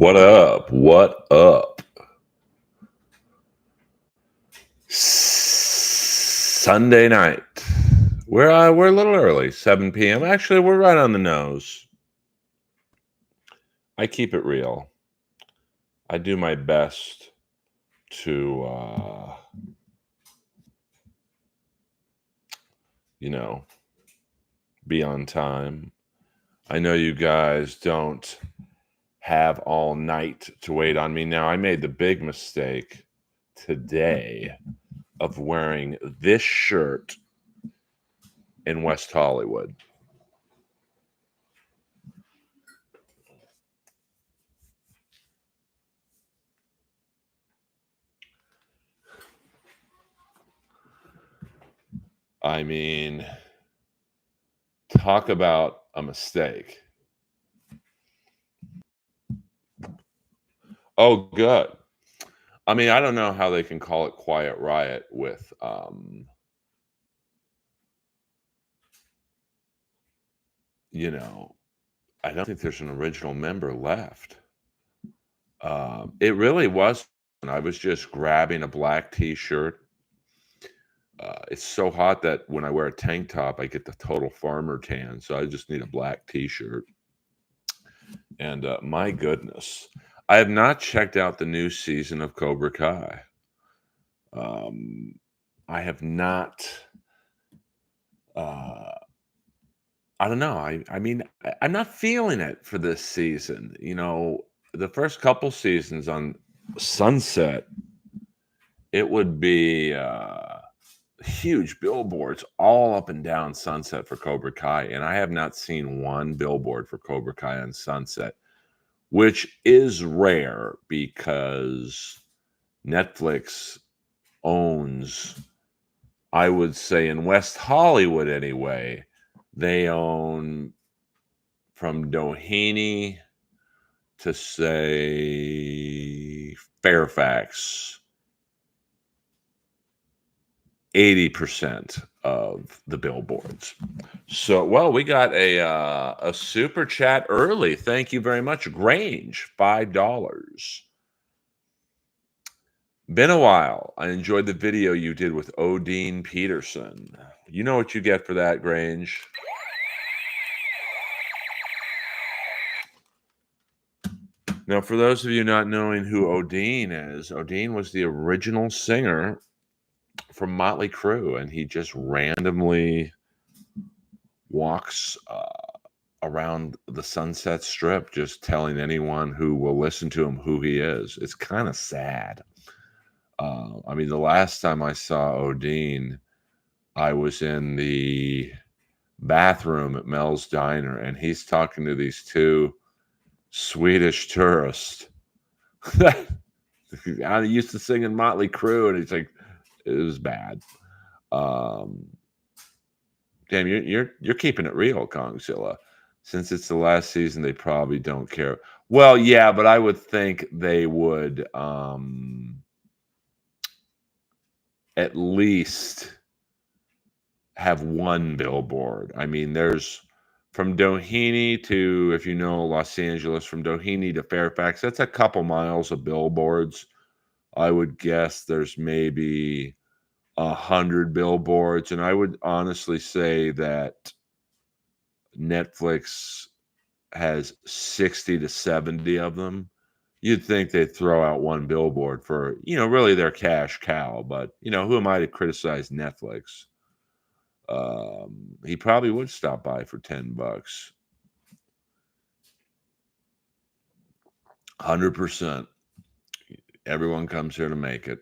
What up? What up? Sunday night. We're a little early, 7 p.m. Actually, we're right on the nose. I keep it real. I do my best to you know, be on time. I know you guys don't have all night to wait on me. Now, I made the big mistake today of wearing this shirt in West Hollywood. I mean, talk about a mistake. Oh, good. I mean, I don't know how they can call it Quiet Riot with, you know, I don't think there's an original member left. It really was. I was just grabbing a black T-shirt. It's so hot that when I wear a tank top, I get the total farmer tan. So I just need a black T-shirt. And my goodness, I have not checked out the new season of Cobra Kai. I have not. I don't know. I'm not feeling it for this season. The first couple seasons on Sunset, it would be huge billboards all up and down Sunset for Cobra Kai, and I have not seen one billboard for Cobra Kai on Sunset, which is rare because Netflix owns, I would say in West Hollywood anyway, they own from Doheny to say Fairfax, 80% of the billboards. So, well, we got a super chat early. Thank you very much, Grange, $5. Been a while. I enjoyed the video you did with Odine Peterson. You know what you get for that, Grange. Now, for those of you not knowing who Odine is, Odine was the original singer from Motley Crue, and he just randomly walks around the Sunset Strip, just telling anyone who will listen to him who he is. It's kind of sad. I mean, the last time I saw Odine, I was in the bathroom at Mel's Diner, and he's talking to these two Swedish tourists. I used to sing in Motley Crue, and he's like, it was bad. Damn, you're keeping it real, Kongzilla. Since it's the last season, they probably don't care. Well, yeah, but I would think they would at least have one billboard. I mean, there's from Doheny to, if you know Los Angeles, from Doheny to Fairfax, that's a couple miles of billboards. I would guess there's maybe 100 billboards, and I would honestly say that Netflix has 60 to 70 of them. You'd think they'd throw out one billboard for, really their cash cow, but, who am I to criticize Netflix? He probably would stop by for $10. 100%. Everyone comes here to make it.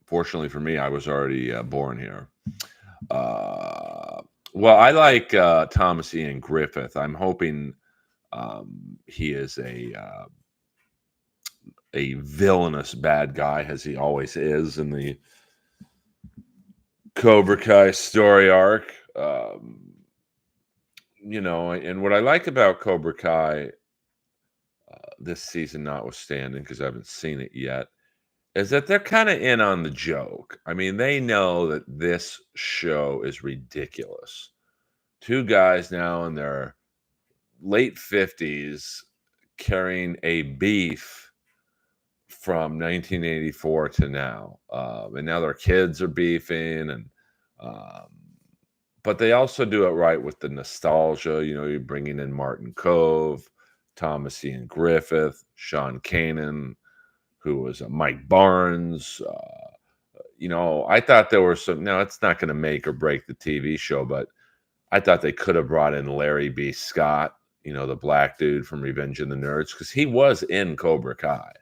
Fortunately for me, I was already born here. Well, I like Thomas Ian Griffith. I'm hoping he is a villainous bad guy, as he always is in the Cobra Kai story arc. And what I like about Cobra Kai, this season notwithstanding, because I haven't seen it yet, is that they're kind of in on the joke. I mean, they know that this show is ridiculous. Two guys now in their late 50s carrying a beef from 1984 to now, and now their kids are beefing, and um, but they also do it right with the nostalgia. You know, you're bringing in Martin Cove, Thomas Ian Griffith, Sean Kanan, who was Mike Barnes. You know, I thought there were some. Now, it's not going to make or break the TV show, but I thought they could have brought in Larry B. Scott, you know, the black dude from Revenge of the Nerds, because he was in Cobra Kai,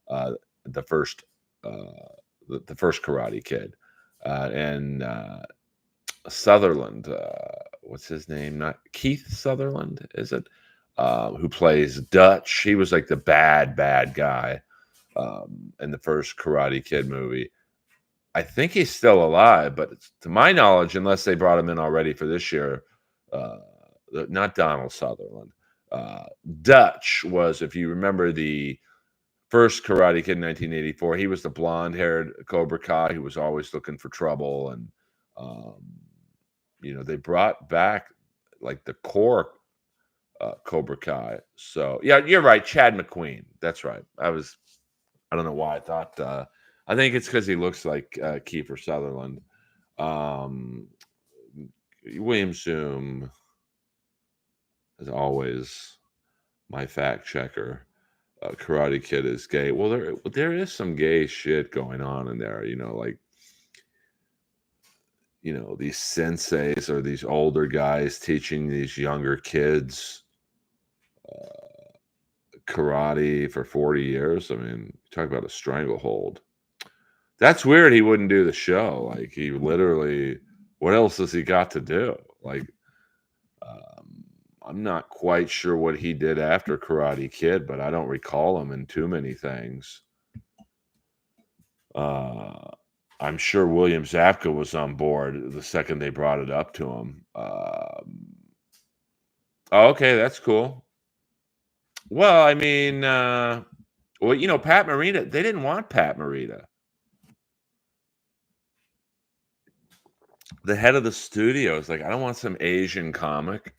uh, the first, uh, the first Karate Kid, and Sutherland. What's his name? Not Keith Sutherland, is it? Who plays Dutch? He was like the bad guy in the first Karate Kid movie. I think he's still alive, but to my knowledge, unless they brought him in already for this year, uh, not Donald Sutherland. Uh, Dutch was, if you remember the first Karate Kid in 1984, he was the blonde-haired Cobra Kai who was always looking for trouble, and um, you know, they brought back like the core Cobra Kai. So yeah, you're right, Chad McQueen. That's right. I don't know why I thought. I think it's because he looks like Kiefer Sutherland. Um, William Zoom, as always, my fact checker. Karate Kid is gay. Well, there is some gay shit going on in there. You know, like, you know, these senseis or these older guys teaching these younger kids karate for 40 years. I mean, talk about a stranglehold. That's weird he wouldn't do the show. Like, he literally, what else has he got to do? Like, I'm not quite sure what he did after Karate Kid, but I don't recall him in too many things. Uh, I'm sure William Zabka was on board the second they brought it up to him. Oh, okay, that's cool. Well, I mean, well, you know, Pat Morita, they didn't want Pat Morita. The head of the studio is like, I don't want some Asian comic.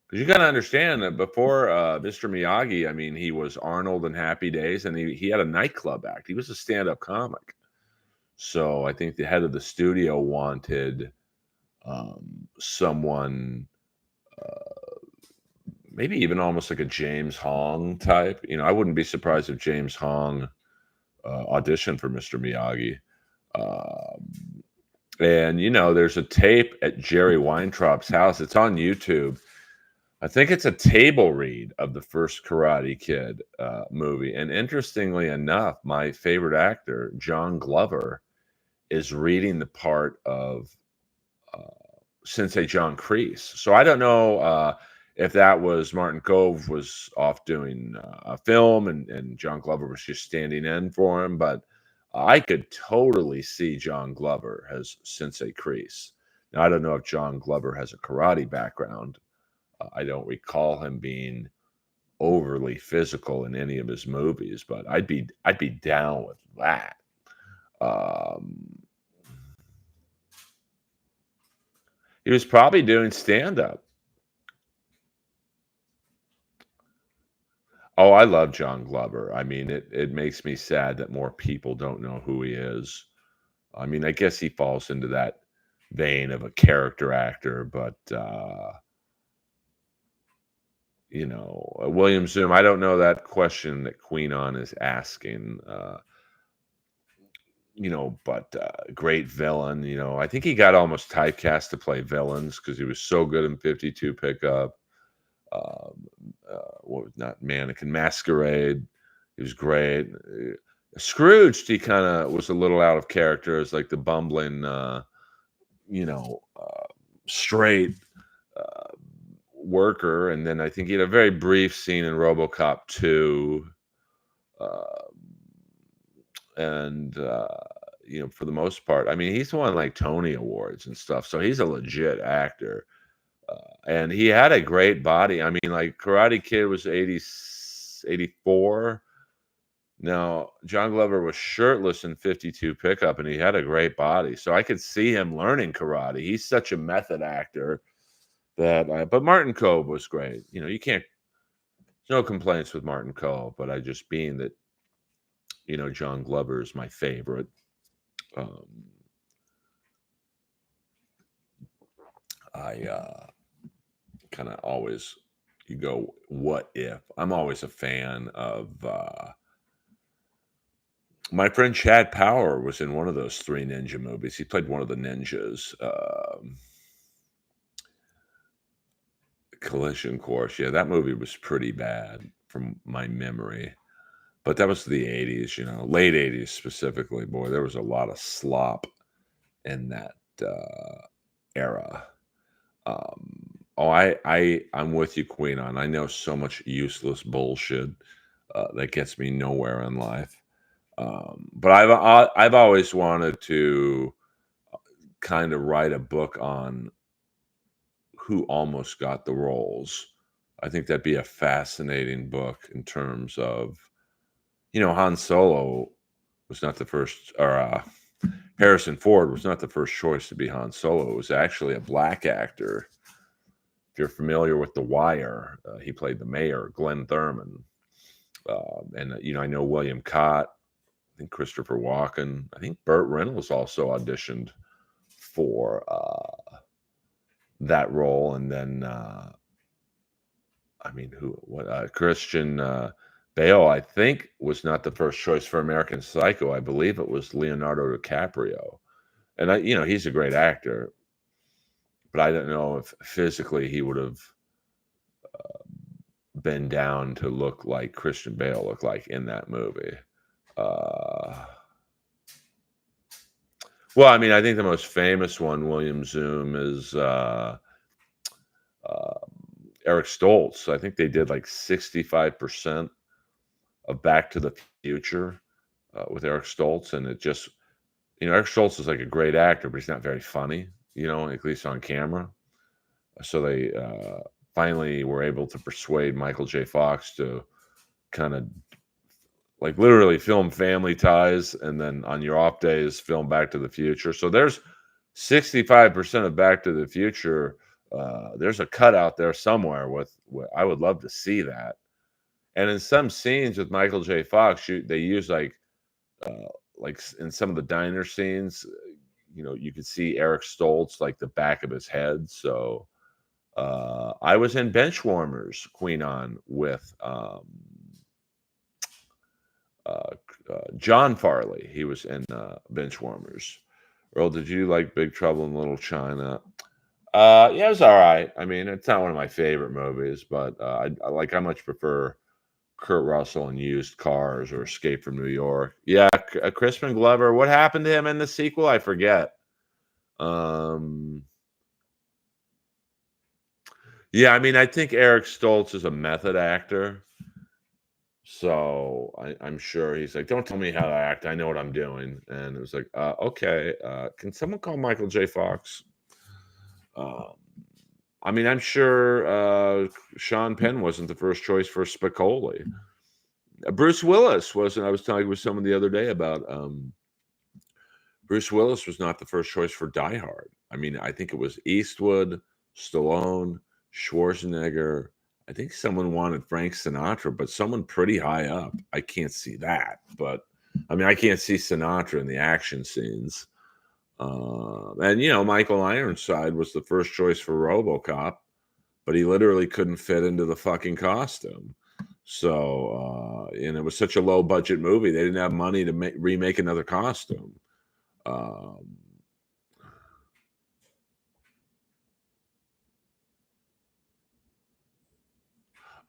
Because you got to understand that before Mr. Miyagi, I mean, he was Arnold in Happy Days, and he had a nightclub act. He was a stand-up comic. So I think the head of the studio wanted someone, maybe even almost like a James Hong type. You know, I wouldn't be surprised if James Hong auditioned for Mr. Miyagi. And, you know, there's a tape at Jerry Weintraub's house. It's on YouTube. I think it's a table read of the first Karate Kid movie. And interestingly enough, my favorite actor, John Glover, is reading the part of uh, Sensei John Kreese. So I don't know if that was Martin Cove was off doing a film and John Glover was just standing in for him, but I could totally see John Glover as Sensei Kreese. Now, I don't know if John Glover has a karate background. I don't recall him being overly physical in any of his movies, but I'd be down with that. Um, he was probably doing stand up. Oh, I love John Glover. I mean, it makes me sad that more people don't know who he is. I mean, I guess he falls into that vein of a character actor, but you know, William Zoom. I don't know that question that Queen On is asking. You know, but great villain. You know, I think he got almost typecast to play villains because he was so good in 52 Pickup. Um, what was not Mannequin Masquerade? He was great. Scrooged, he kind of was a little out of character as like the bumbling, you know, straight uh, worker. And then I think he had a very brief scene in RoboCop 2. Uh, and you know, for the most part, I mean, he's won like Tony Awards and stuff, so he's a legit actor. And he had a great body. I mean, like Karate Kid was 84. Now, John Glover was shirtless in 52 Pickup, and he had a great body. So I could see him learning karate. He's such a method actor that, but Martin Cove was great. You know, you can't no complaints with Martin Cole, but I just being that, John Glover is my favorite. Um, I kind of always you go, what if? I'm always a fan of my friend Chad Power was in one of those Three Ninja movies. He played one of the ninjas. Collision Course. Yeah, that movie was pretty bad from my memory. But that was the 80s, late 80s specifically. Boy, there was a lot of slop in that era. I'm with you, Queen. On I know so much useless bullshit that gets me nowhere in life. But I've always wanted to kind of write a book on who almost got the roles. I think that'd be a fascinating book in terms of, Han Solo was not the first, or Harrison Ford was not the first choice to be Han Solo. It was actually a black actor. If you're familiar with The Wire, he played the mayor, Glenn Thurman. And, I know William Cott, I think Christopher Walken, I think Burt Reynolds also auditioned for that role. And then, Christian Bale, I think, was not the first choice for American Psycho. I believe it was Leonardo DiCaprio. And he's a great actor, but I don't know if physically he would have been down to look like Christian Bale looked like in that movie. Well, I think the most famous one, William Zoom, is Eric Stoltz. I think they did like 65% of Back to the Future with Eric Stoltz, and it just, Eric Stoltz is like a great actor, but he's not very funny, at least on camera. So they finally were able to persuade Michael J. Fox to kind of like literally film Family Ties, and then on your off days film Back to the Future. So there's 65% of Back to the Future. There's a cut out there somewhere with I would love to see that. And in some scenes with Michael J. Fox, they use like in some of the diner scenes, you could see Eric Stoltz like the back of his head. So I was in Benchwarmers, Queen on with John Farley. He was in Benchwarmers. Earl, did you like Big Trouble in Little China? Yeah, it was all right. It's not one of my favorite movies, but I much prefer Kurt Russell in Used Cars or Escape from New York. Yeah, Crispin Glover. What happened to him in the sequel? I forget. Yeah, I think Eric Stoltz is a method actor. So I'm sure he's like, don't tell me how to act. I know what I'm doing. And it was like, okay. Can someone call Michael J. Fox? I'm sure Sean Penn wasn't the first choice for Spicoli. Bruce Willis wasn't. I was talking with someone the other day about Bruce Willis was not the first choice for Die Hard. I think it was Eastwood, Stallone, Schwarzenegger. I think someone wanted Frank Sinatra, but someone pretty high up. I can't see that, but I can't see Sinatra in the action scenes. And Michael Ironside was the first choice for RoboCop, but he literally couldn't fit into the fucking costume. So, and it was such a low budget movie, they didn't have money to remake another costume.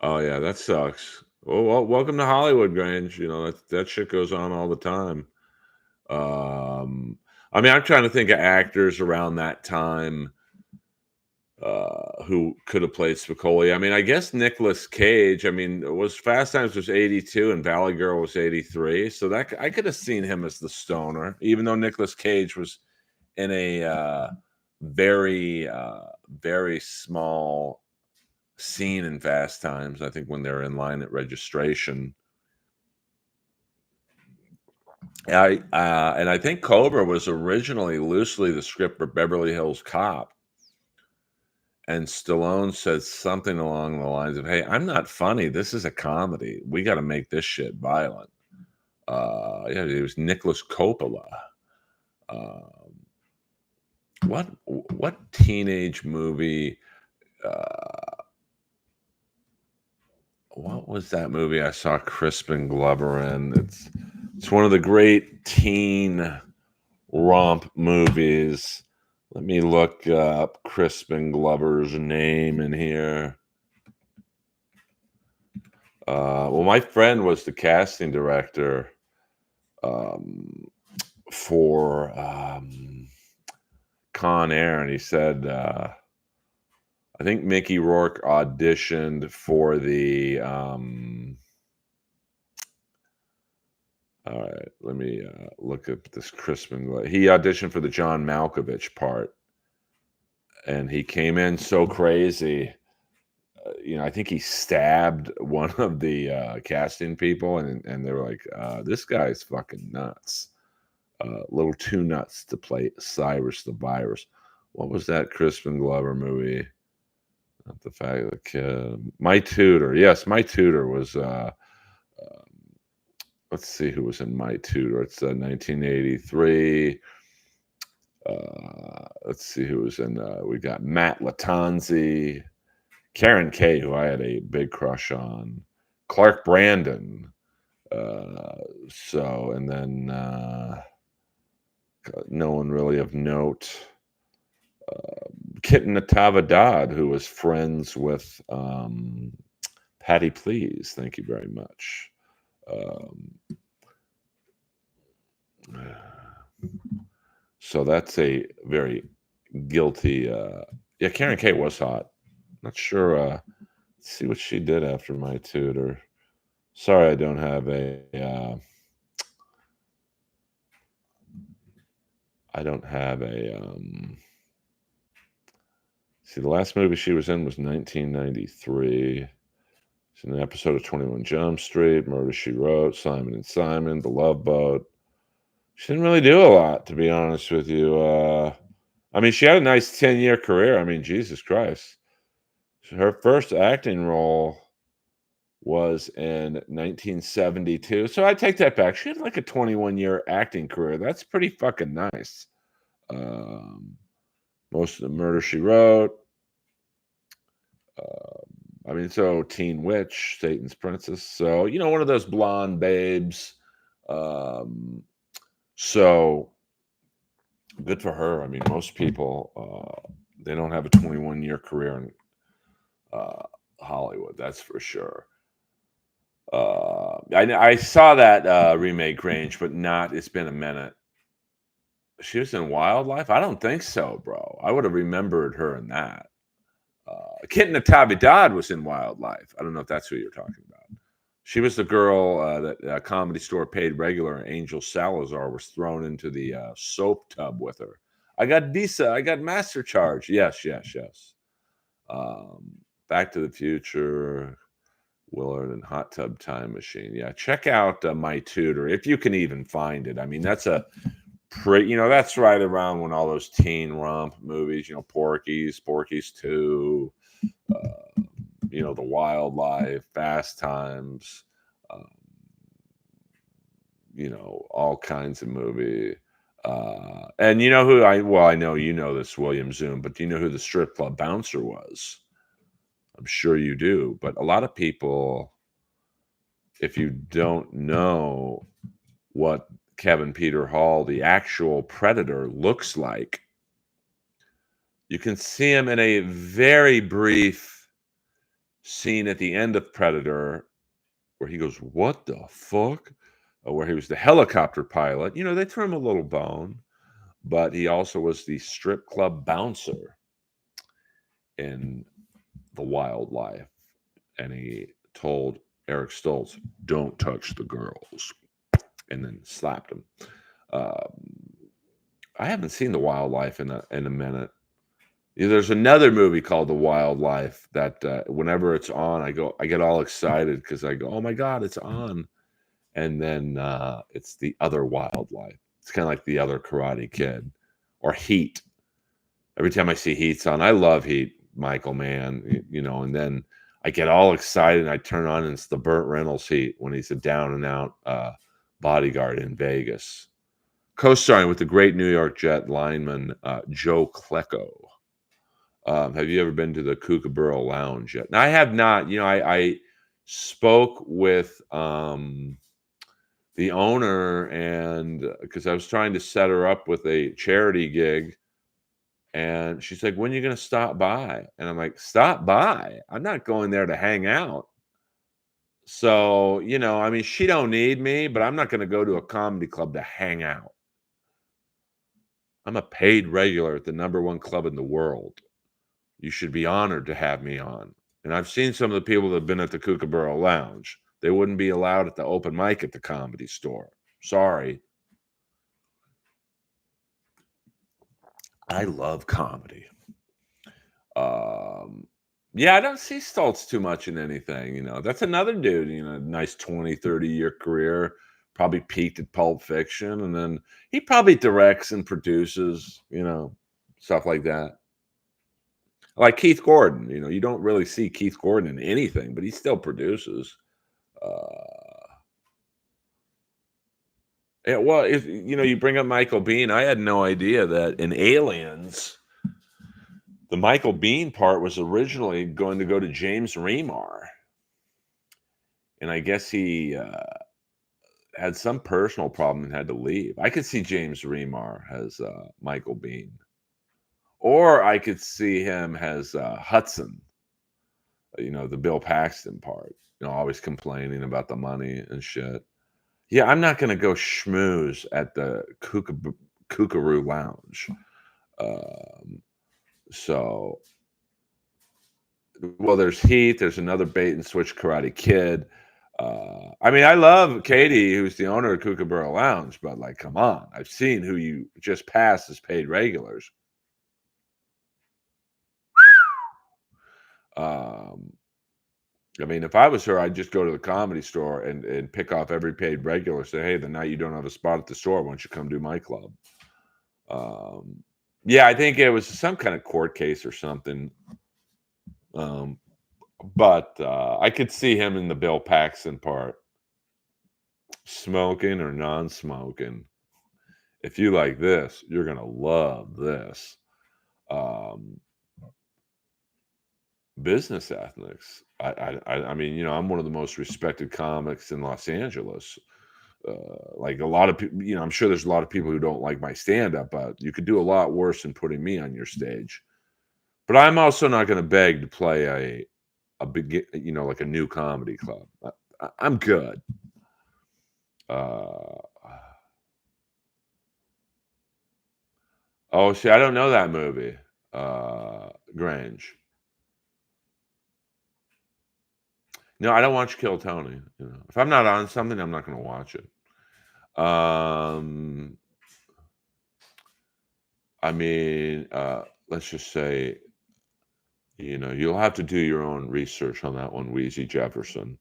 Oh yeah, that sucks. Well, welcome to Hollywood, Grange. That shit goes on all the time. I'm trying to think of actors around that time who could have played Spicoli. I guess Nicolas Cage. It was Fast Times was 82 and Valley Girl was 83. So that I could have seen him as the stoner, even though Nicolas Cage was in a very, very small scene in Fast Times. I think when they're in line at registration. And I think Cobra was originally loosely the script for Beverly Hills Cop. and Stallone said something along the lines of, "Hey, I'm not funny. This is a comedy. We got to make this shit violent." Yeah, it was Nicholas Coppola. Um, what teenage movie? Uh, what was that movie I saw Crispin Glover in? It's one of the great teen romp movies. Let me look up Crispin Glover's name in here. Well, my friend was the casting director um, for Con Air, and he said, I think Mickey Rourke auditioned for the. All right, let me look up this Crispin Glover. He auditioned for the John Malkovich part, and he came in so crazy. I think he stabbed one of the casting people, and they were like, "This guy's fucking nuts, a little too nuts to play Cyrus the Virus." What was that Crispin Glover movie? Not the fact of the kid. My Tutor. Yes, My Tutor was. Let's see who was in My Tutor. It's 1983. Let's see who was in. We got Matt Latanzi. Karen Kay, who I had a big crush on, Clark Brandon. And then no one really of note. Kitten Natava Dodd, who was friends with Patty Please. Thank you very much. So that's a very guilty. Yeah, Karen Kay was hot. Not sure. Let's see what she did after My Tutor. Sorry, I don't have a. I don't have a. See, the last movie she was in was 1993. She's in an episode of 21 Jump Street, Murder She Wrote, Simon and Simon, The Love Boat. She didn't really do a lot, to be honest with you. I mean, she had a nice 10-year career. I mean, Jesus Christ. Her first acting role was in 1972. So I take that back. She had like a 21-year acting career. That's pretty fucking nice. Most of the Murder She Wrote. I mean, so Teen Witch, Satan's Princess. So, one of those blonde babes. So good for her. I mean, most people, they don't have a 21-year career in Hollywood. That's for sure. I saw that remake range, but it's been a minute. She was in Wildlife? I don't think so, bro. I would have remembered her in that. Kitten Natavi Dodd was in Wildlife. I don't know if that's who you're talking about. She was the girl that Comedy Store paid regular, and Angel Salazar was thrown into the soap tub with her. I got Visa. I got Master Charge. Yes. Back to the Future, Willard, and Hot Tub Time Machine. Yeah, check out My Tutor if you can even find it. I mean, that's a pretty, that's right around when all those teen romp movies, Porky's 2, The Wildlife, Fast Times, all kinds of movie. And you know who I know you know this, William Zoom, but do you know who the strip club bouncer was? I'm sure you do, but a lot of people, if you don't know what Kevin Peter Hall, the actual Predator, looks like, you can see him in a very brief scene at the end of Predator where he goes, "What the fuck?" Where he was the helicopter pilot. They threw him a little bone, but he also was the strip club bouncer in The Wildlife. And he told Eric Stoltz, "Don't touch the girls," and then slapped him. I haven't seen The Wildlife in a minute. There's another movie called The Wildlife that whenever it's on, I get all excited because I go, "Oh my god, it's on!" And then it's The Other Wildlife. It's kind of like The Other Karate Kid or Heat. Every time I see Heat's on, I love Heat. Michael Mann, and then I get all excited and I turn on and it's the Burt Reynolds heat when he's a down and out bodyguard in Vegas, co-starring with the great New York Jet lineman Joe Klecko. Have you ever been to the Kookaburra Lounge yet? Now, I have not. I spoke with the owner, and because I was trying to set her up with a charity gig, and she's like, "When are you going to stop by?" And I'm like, "Stop by? I'm not going there to hang out." So, I mean, she don't need me, but I'm not going to go to a comedy club to hang out. I'm a paid regular at the number one club in the world. You should be honored to have me on. And I've seen some of the people that have been at the Kookaburra Lounge. They wouldn't be allowed at the open mic at the Comedy Store. Sorry. I love comedy. Um, yeah, I don't see Stoltz too much in anything, That's another dude, nice 20, 30-year career, probably peaked at Pulp Fiction, and then he probably directs and produces, stuff like that. Like Keith Gordon, you don't really see Keith Gordon in anything, but he still produces. Uh, yeah, well, if you bring up Michael Biehn, I had no idea that in Aliens, the Michael Biehn part was originally going to go to James Remar, and I guess he had some personal problem and had to leave. I could see James Remar as Michael Biehn, or I could see him as Hudson. The Bill Paxton part. Always complaining about the money and shit. Yeah, I'm not gonna go schmooze at the Kookaroo Lounge. Um, so, well, there's Heath. There's another bait and switch Karate Kid. I mean, I love Katie, who's the owner of Kookaburra Lounge, but like, come on, I've seen who you just passed as paid regulars. Um, I mean, if I was her, I'd just go to the Comedy Store and pick off every paid regular. Say, hey, the night you don't have a spot at the store, why don't you come do my club? Um, yeah, I think it was some kind of court case or something. Um, but I could see him in the Bill Paxton part, smoking or non-smoking. If you like this, you're gonna love this. Um, Business ethics. I mean, I'm one of the most respected comics in Los Angeles. Like a lot of people, I'm sure there's a lot of people who don't like my stand-up, but you could do a lot worse than putting me on your stage. But I'm also not going to beg to play a big, like a new comedy club. I'm good. Uh, oh, see, I don't know that movie. Grange. No, I don't watch Kill Tony. If I'm not on something, I'm not going to watch it. Um, I mean, let's just say, you'll have to do your own research on that one, Wheezy Jefferson.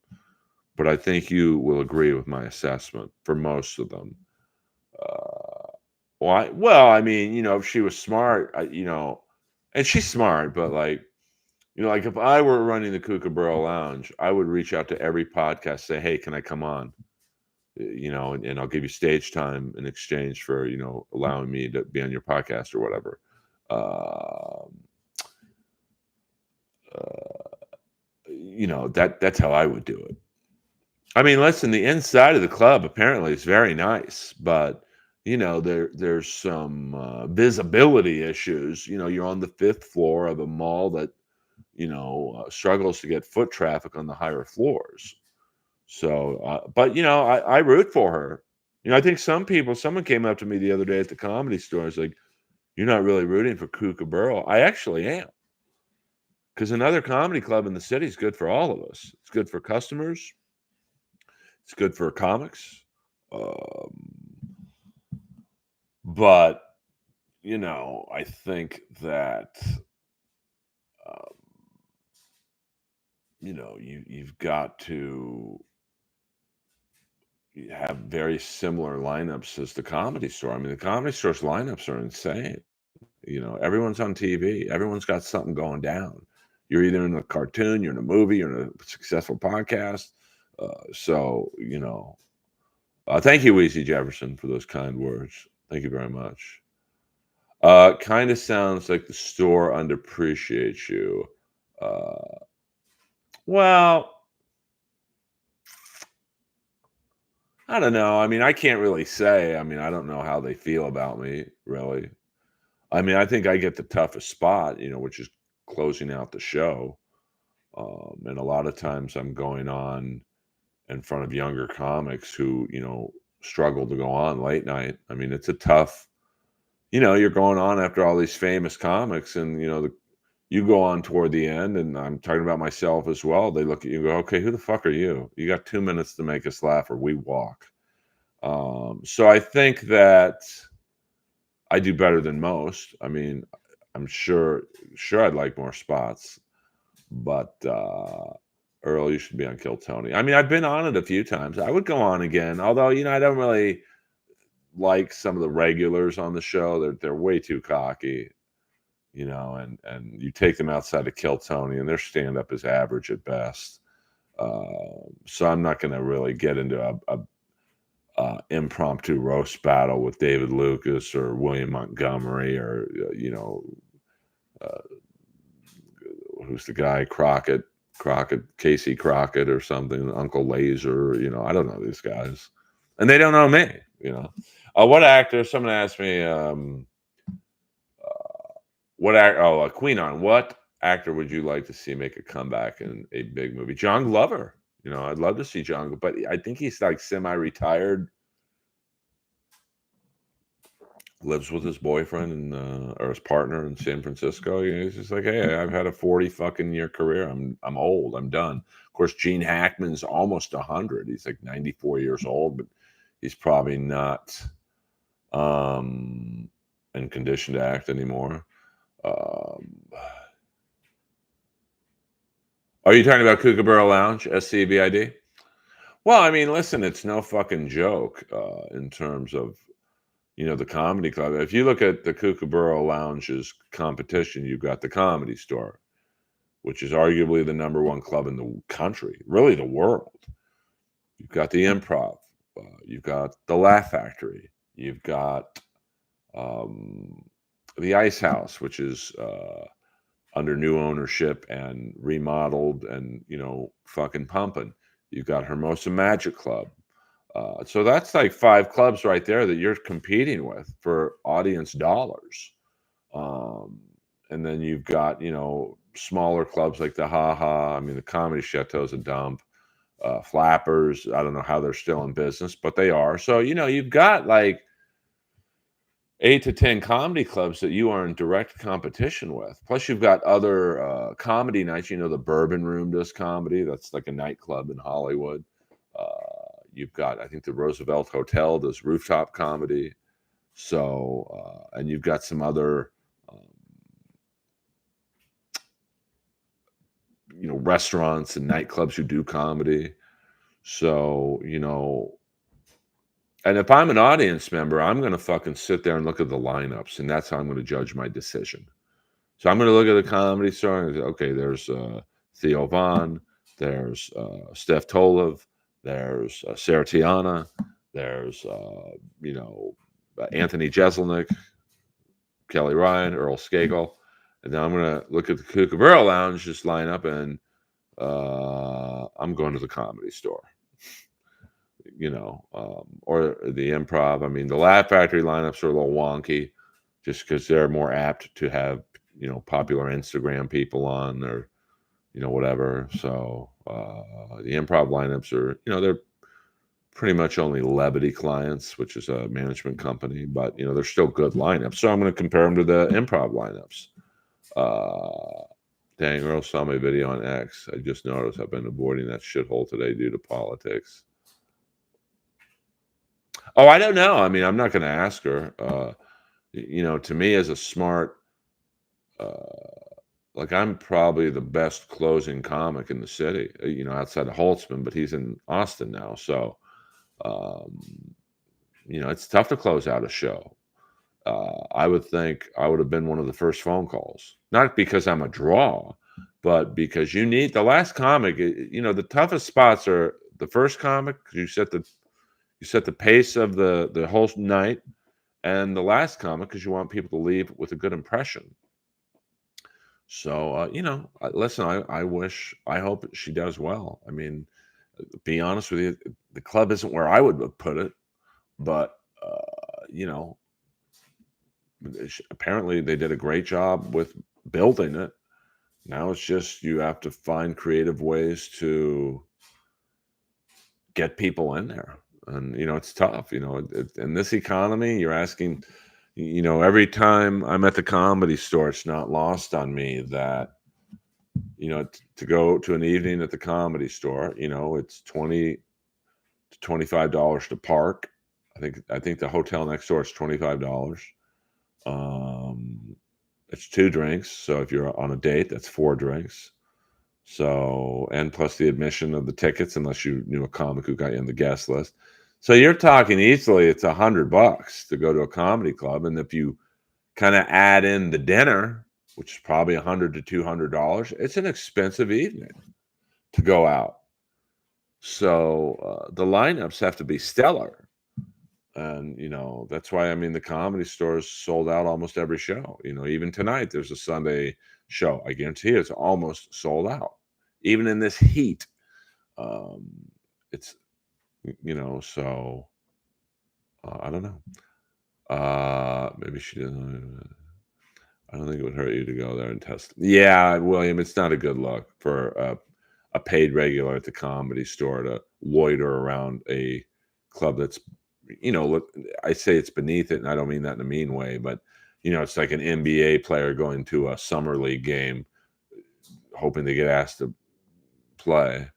But I think you will agree with my assessment for most of them. Why? Well, I mean, if she was smart, and she's smart, but like, like if I were running the Kookaburra Lounge, I would reach out to every podcast, say, "Hey, can I come on?" And I'll give you stage time in exchange for allowing me to be on your podcast or whatever. Um, that's how I would do it. I mean, listen, the inside of the club apparently is very nice, but there's some visibility issues. You're on the fifth floor of a mall that struggles to get foot traffic on the higher floors. So, but I root for her. I think someone came up to me the other day at the Comedy Store. It's like, "You're not really rooting for Kookaburra." I actually am, because another comedy club in the city is good for all of us. It's good for customers. It's good for comics. Um, but I think that um, you've got to have very similar lineups as the Comedy Store. I mean, the Comedy Store's lineups are insane. Everyone's on TV. Everyone's got something going down. You're either in a cartoon, you're in a movie, you're in a successful podcast. Thank you, Weezy Jefferson, for those kind words. Thank you very much. Kind of sounds like the store underappreciates you. Uh, well, I don't know. I mean, I can't really say. I mean, I don't know how they feel about me, really. I mean, I think I get the toughest spot, which is closing out the show. And a lot of times I'm going on in front of younger comics who, struggle to go on late night. I mean, it's a tough, you're going on after all these famous comics and, you go on toward the end, and I'm talking about myself as well. They look at you and go, okay, who the fuck are you? You got 2 minutes to make us laugh or we walk. So I think that I do better than most. I mean, I'm sure I'd like more spots, but Earl, you should be on Kill Tony. I mean, I've been on it a few times. I would go on again, although I don't really like some of the regulars on the show. They're way too cocky, and you take them outside of Kill Tony, and their stand up is average at best. So I'm not going to really get into a impromptu roast battle with David Lucas or William Montgomery or uh, who's the guy Crockett, Casey Crockett or something, Uncle Laser. I don't know these guys, and they don't know me. What actor? Someone asked me, what act? Oh, Queen on what actor would you like to see make a comeback in a big movie? John Glover. I'd love to see John, but I think he's like semi-retired. Lives with his boyfriend and or his partner in San Francisco. He's just like, hey, I've had a 40 fucking year career. I'm old. I'm done. Of course, Gene Hackman's almost 100. He's like 94 years old, but he's probably not in condition to act anymore. Are you talking about Kookaburra Lounge, SCVID? Well, I mean, listen, it's no fucking joke in terms of the comedy club. If you look at the Kookaburra Lounge's competition, you've got the Comedy Store, which is arguably the number one club in the country, really the world. You've got the Improv. You've got the Laugh Factory. You've got the Ice House, which is under new ownership and remodeled and, fucking pumping. You've got Hermosa Magic Club. So that's like 5 clubs right there that you're competing with for audience dollars. And then you've got, smaller clubs like the Ha Ha. I mean, the Comedy Chateau's a dump. Flappers, I don't know how they're still in business, but they are. So, you've got like 8 to 10 comedy clubs that you are in direct competition with. Plus, you've got other comedy nights. The Bourbon Room does comedy. That's like a nightclub in Hollywood. You've got, I think, the Roosevelt Hotel does rooftop comedy. So, and you've got some other, restaurants and nightclubs who do comedy. So, and if I'm an audience member, I'm going to fucking sit there and look at the lineups, and that's how I'm going to judge my decision. So I'm going to look at the Comedy Store and say, okay, there's Theo Vaughn, there's Steph Tolev, there's Sarah Tiana, there's Anthony Jeselnik, Kelly Ryan, Earl Skakel, and then I'm going to look at the Kookaburra Lounge, just line up, and I'm going to the Comedy Store. Or the Improv. I mean, the Laugh Factory lineups are a little wonky, just because they're more apt to have popular Instagram people on or whatever. So the Improv lineups are they're pretty much only Levity clients, which is a management company, but they're still good lineups. So I'm going to compare them to the Improv lineups. Dang, Earl saw my video on X. I just noticed I've been avoiding that shithole today due to politics. Oh, I don't know. I mean, I'm not going to ask her. To me, as a smart, like I'm probably the best closing comic in the city, outside of Holtzman, but he's in Austin now. So, it's tough to close out a show. I would think I would have been one of the first phone calls. Not because I'm a draw, but because you need the last comic. The toughest spots are the first comic 'cause you set the pace of the whole night, and the last comic because you want people to leave with a good impression. So listen, I hope she does well. I mean, be honest with you, the club isn't where I would have put it, but you know, apparently they did a great job with building it. Now it's just you have to find creative ways to get people in there, and it's tough. In this economy, you're asking. Every time I'm at the comedy store, it's not lost on me that to go to an evening at the comedy store, it's 20 to $25 to park. I think the hotel next door is $25. Um, it's 2 drinks, so if you're on a date, that's 4 drinks. So, and plus the admission of the tickets, unless you knew a comic who got you on the guest list. So you're talking easily, it's $100 to go to a comedy club, and if you kind of add in the dinner, which is probably $100 to $200, it's an expensive evening to go out. So the lineups have to be stellar. And that's why the comedy stores sold out almost every show. Even tonight there's a Sunday show. I guarantee it's almost sold out. Even in this heat. Um, it's so I don't know. Maybe she doesn't. I don't think it would hurt you to go there and test. Yeah, William, it's not a good look for a paid regular at the comedy store to loiter around a club that's, look, I say it's beneath it, and I don't mean that in a mean way, but it's like an NBA player going to a summer league game, hoping to get asked to play.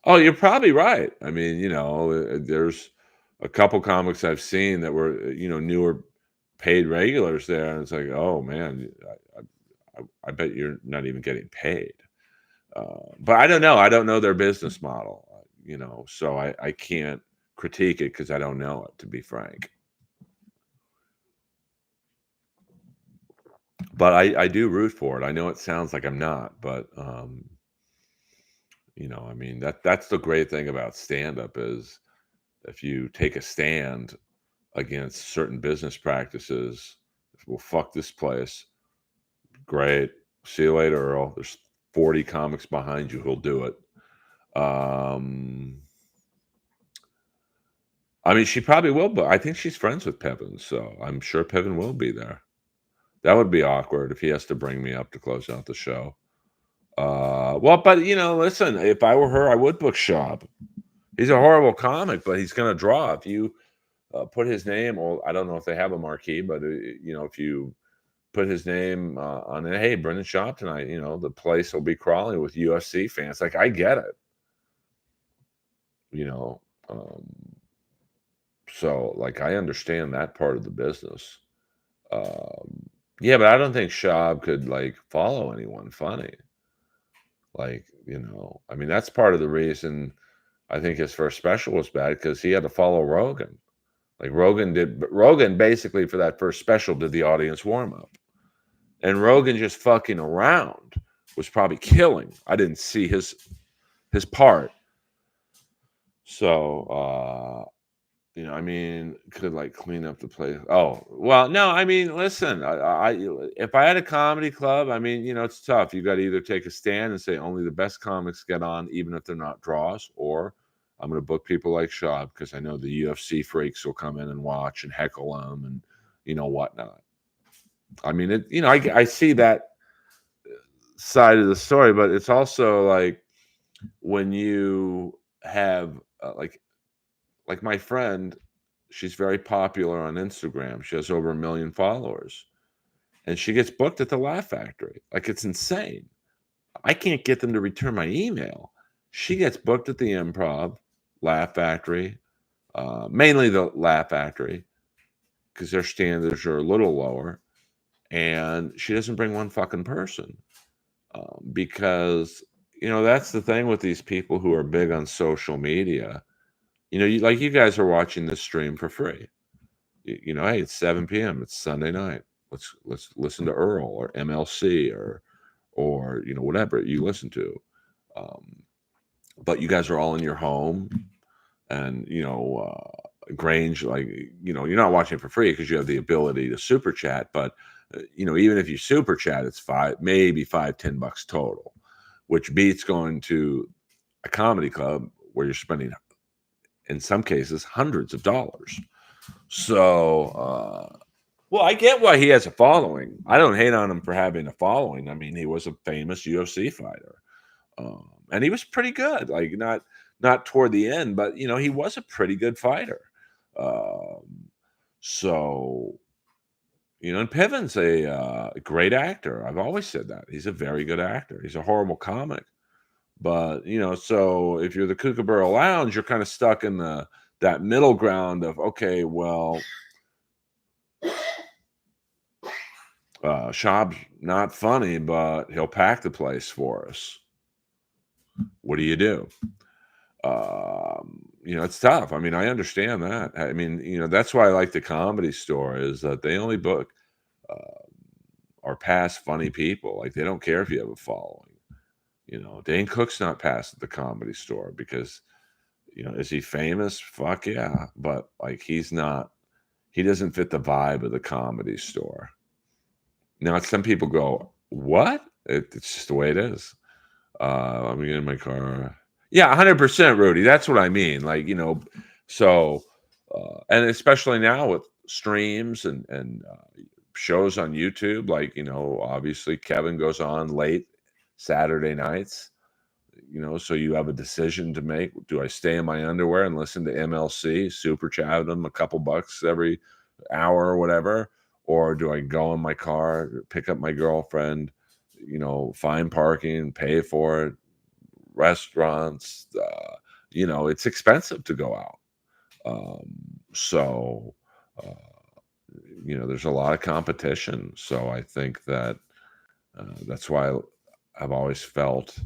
Oh, you're probably right. I mean, there's a couple comics I've seen that were, newer paid regulars there, and it's like, oh man, I bet you're not even getting paid. But I don't know. I don't know their business model, so I can't critique it because I don't know it, to be frank. But I do root for it. I know it sounds like I'm not, but I mean that's the great thing about stand up is if you take a stand against certain business practices, well, fuck this place. Great. See you later, Earl. There's 40 comics behind you who'll do it. I mean, she probably will, but I think she's friends with Piven, so I'm sure Piven will be there. That would be awkward if he has to bring me up to close out the show. Well, but listen, if I were her, I would book Schaub. He's a horrible comic, but he's going to draw. If you put his name, or I don't know if they have a marquee, but if you put his name on it, hey, Brendan Schaub tonight, the place will be crawling with UFC fans. Like, I get it, you know. So like I understand that part of the business. Yeah, but I don't think Schaub could like follow anyone funny. Like, I mean, that's part of the reason I think his first special was bad because he had to follow Rogan. Like Rogan basically for that first special did the audience warm up. And Rogan just fucking around was probably killing. I didn't see his part. So I mean, could like clean up the place. Oh, well, no, I mean, listen, if I had a comedy club, I mean, it's tough. You got to either take a stand and say only the best comics get on, even if they're not draws, or I'm going to book people like Schaub because I know the UFC freaks will come in and watch and heckle them and whatnot. I mean, I see that side of the story, but it's also like when you have like my friend, she's very popular on Instagram. She has over 1 million followers, and she gets booked at the Laugh Factory. Like, it's insane. I can't get them to return my email. She gets booked at the Improv, Laugh Factory, mainly the Laugh Factory, because their standards are a little lower, and she doesn't bring one fucking person because that's the thing with these people who are big on social media. you guys are watching this stream for free. Hey, it's 7 p.m. It's Sunday night. Let's listen to Earl or MLC or whatever you listen to. Um, but you guys are all in your home, and Grange, like, you're not watching it for free because you have the ability to super chat. But even if you super chat, it's maybe $5-10 total, which beats going to a comedy club where you're spending, in some cases, hundreds of dollars. So, well, I get why he has a following. I don't hate on him for having a following. I mean, he was a famous UFC fighter, and he was pretty good. Like, not toward the end, but he was a pretty good fighter. Um, so and Piven's a great actor. I've always said that he's a very good actor. He's a horrible comic, but so if you're the Kookaburra Lounge, you're kind of stuck in that middle ground of, okay, well, Schaub's not funny, but he'll pack the place for us. What do you do? It's tough. I mean, I understand that. I mean, that's why I like the Comedy Store, is that they only book uh, or past funny people. Like, they don't care if you have a following. Dane Cook's not past at the Comedy Store because, is he famous? Fuck yeah. But like, he's not. He doesn't fit the vibe of the Comedy Store. Now, some people go, "What?" It's just the way it is. Let me get in my car. Yeah, 100%, Rudy. That's what I mean. Like, so, and especially now with streams and shows on YouTube, like, obviously Kevin goes on late Saturday nights, so you have a decision to make. Do I stay in my underwear and listen to MLC, super chat them a couple bucks every hour or whatever? Or do I go in my car, pick up my girlfriend, find parking, pay for it, restaurants, it's expensive to go out. So, uh, there's a lot of competition. So I think that's why I've always felt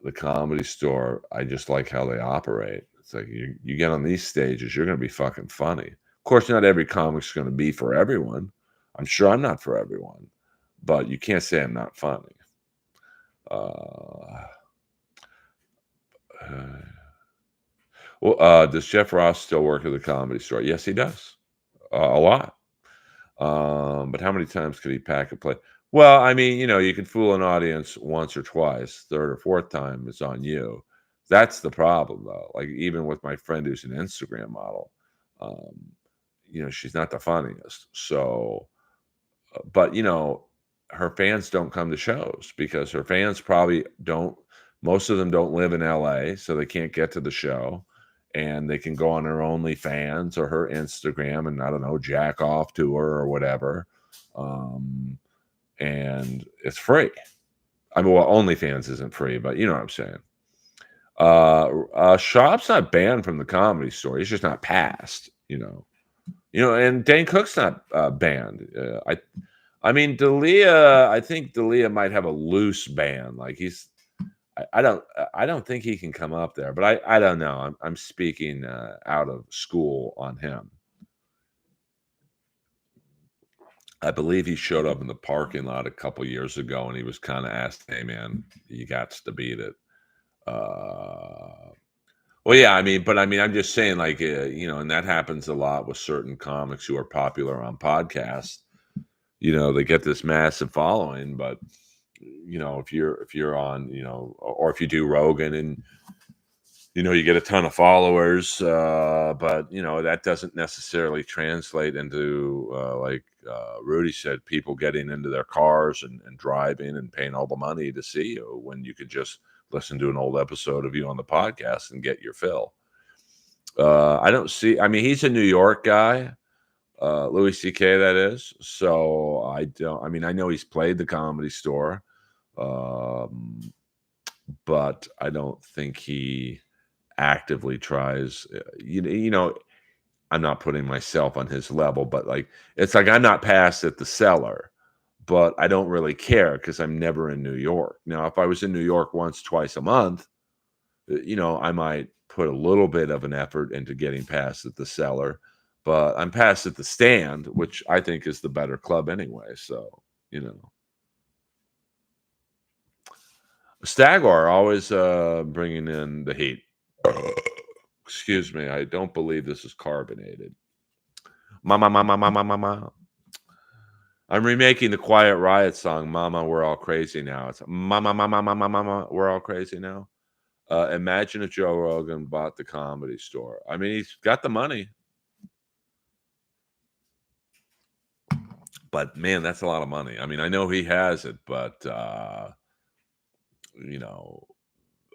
the Comedy Store, I just like how they operate. It's like you get on these stages, you're going to be fucking funny. Of course, not every comic's going to be for everyone. I'm sure I'm not for everyone, but you can't say I'm not funny. Uh, uh, does Jeff Ross still work at the Comedy Store? Yes, he does. A lot. But how many times could he pack a play? Well, I mean, you can fool an audience once or twice. Third or fourth time is on you. That's the problem, though. Like, even with my friend who's an Instagram model, um, she's not the funniest. So, but her fans don't come to shows because her fans probably don't. Most of them don't live in LA, so they can't get to the show, and they can go on her OnlyFans or her Instagram and, I don't know, jack off to her or whatever, and it's free. I mean, well, OnlyFans isn't free, but you know what I'm saying. Schaub's not banned from the Comedy Store. He's just not passed. And Dane Cook's not banned. I mean, D'Elia. I think D'Elia might have a loose ban. Like, I don't think he can come up there, but I don't know. I'm speaking out of school on him. I believe he showed up in the parking lot a couple years ago, and he was kind of asked, "Hey, man, you got to beat it." Well, yeah, but I'm just saying, like, and that happens a lot with certain comics who are popular on podcasts. They get this massive following, but if you're on, or if you do Rogan and you get a ton of followers, but that doesn't necessarily translate into like Rudy said, people getting into their cars and driving and paying all the money to see you when you could just listen to an old episode of you on the podcast and get your fill. I don't see. I mean, he's a New York guy, Louis C.K. That is. So I don't. I mean, I know he's played the Comedy Store, um, but I don't think he actively tries. I'm not putting myself on his level, but like, it's like I'm not past at the Cellar, but I don't really care because I'm never in New York. Now, if I was in New York once, twice a month, I might put a little bit of an effort into getting past at the cellar, but I'm past at the stand, which I think is the better club anyway. So, you know, Stagwar always bringing in the heat. Excuse me, I don't believe this is carbonated. Mama, mama, mama, mama. I'm remaking the Quiet Riot song, "Mama, We're All Crazy Now." It's "Mama, mama, mama, mama, We're All Crazy Now." Imagine if Joe Rogan bought the Comedy Store. I mean, he's got the money, but man, that's a lot of money. I mean, I know he has it, but you know,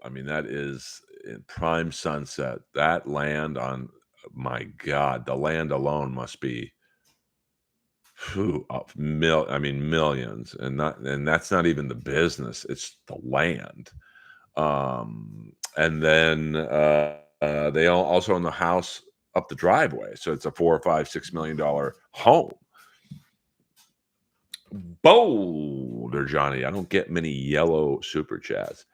I mean, that is in prime Sunset. That land on, my God, the land alone must be whew, I mean, millions, and that's not even the business. It's the land. And then they also own the house up the driveway, so it's a 4 or 5, $6 million home. Boulder Johnny, I don't get many yellow super chats.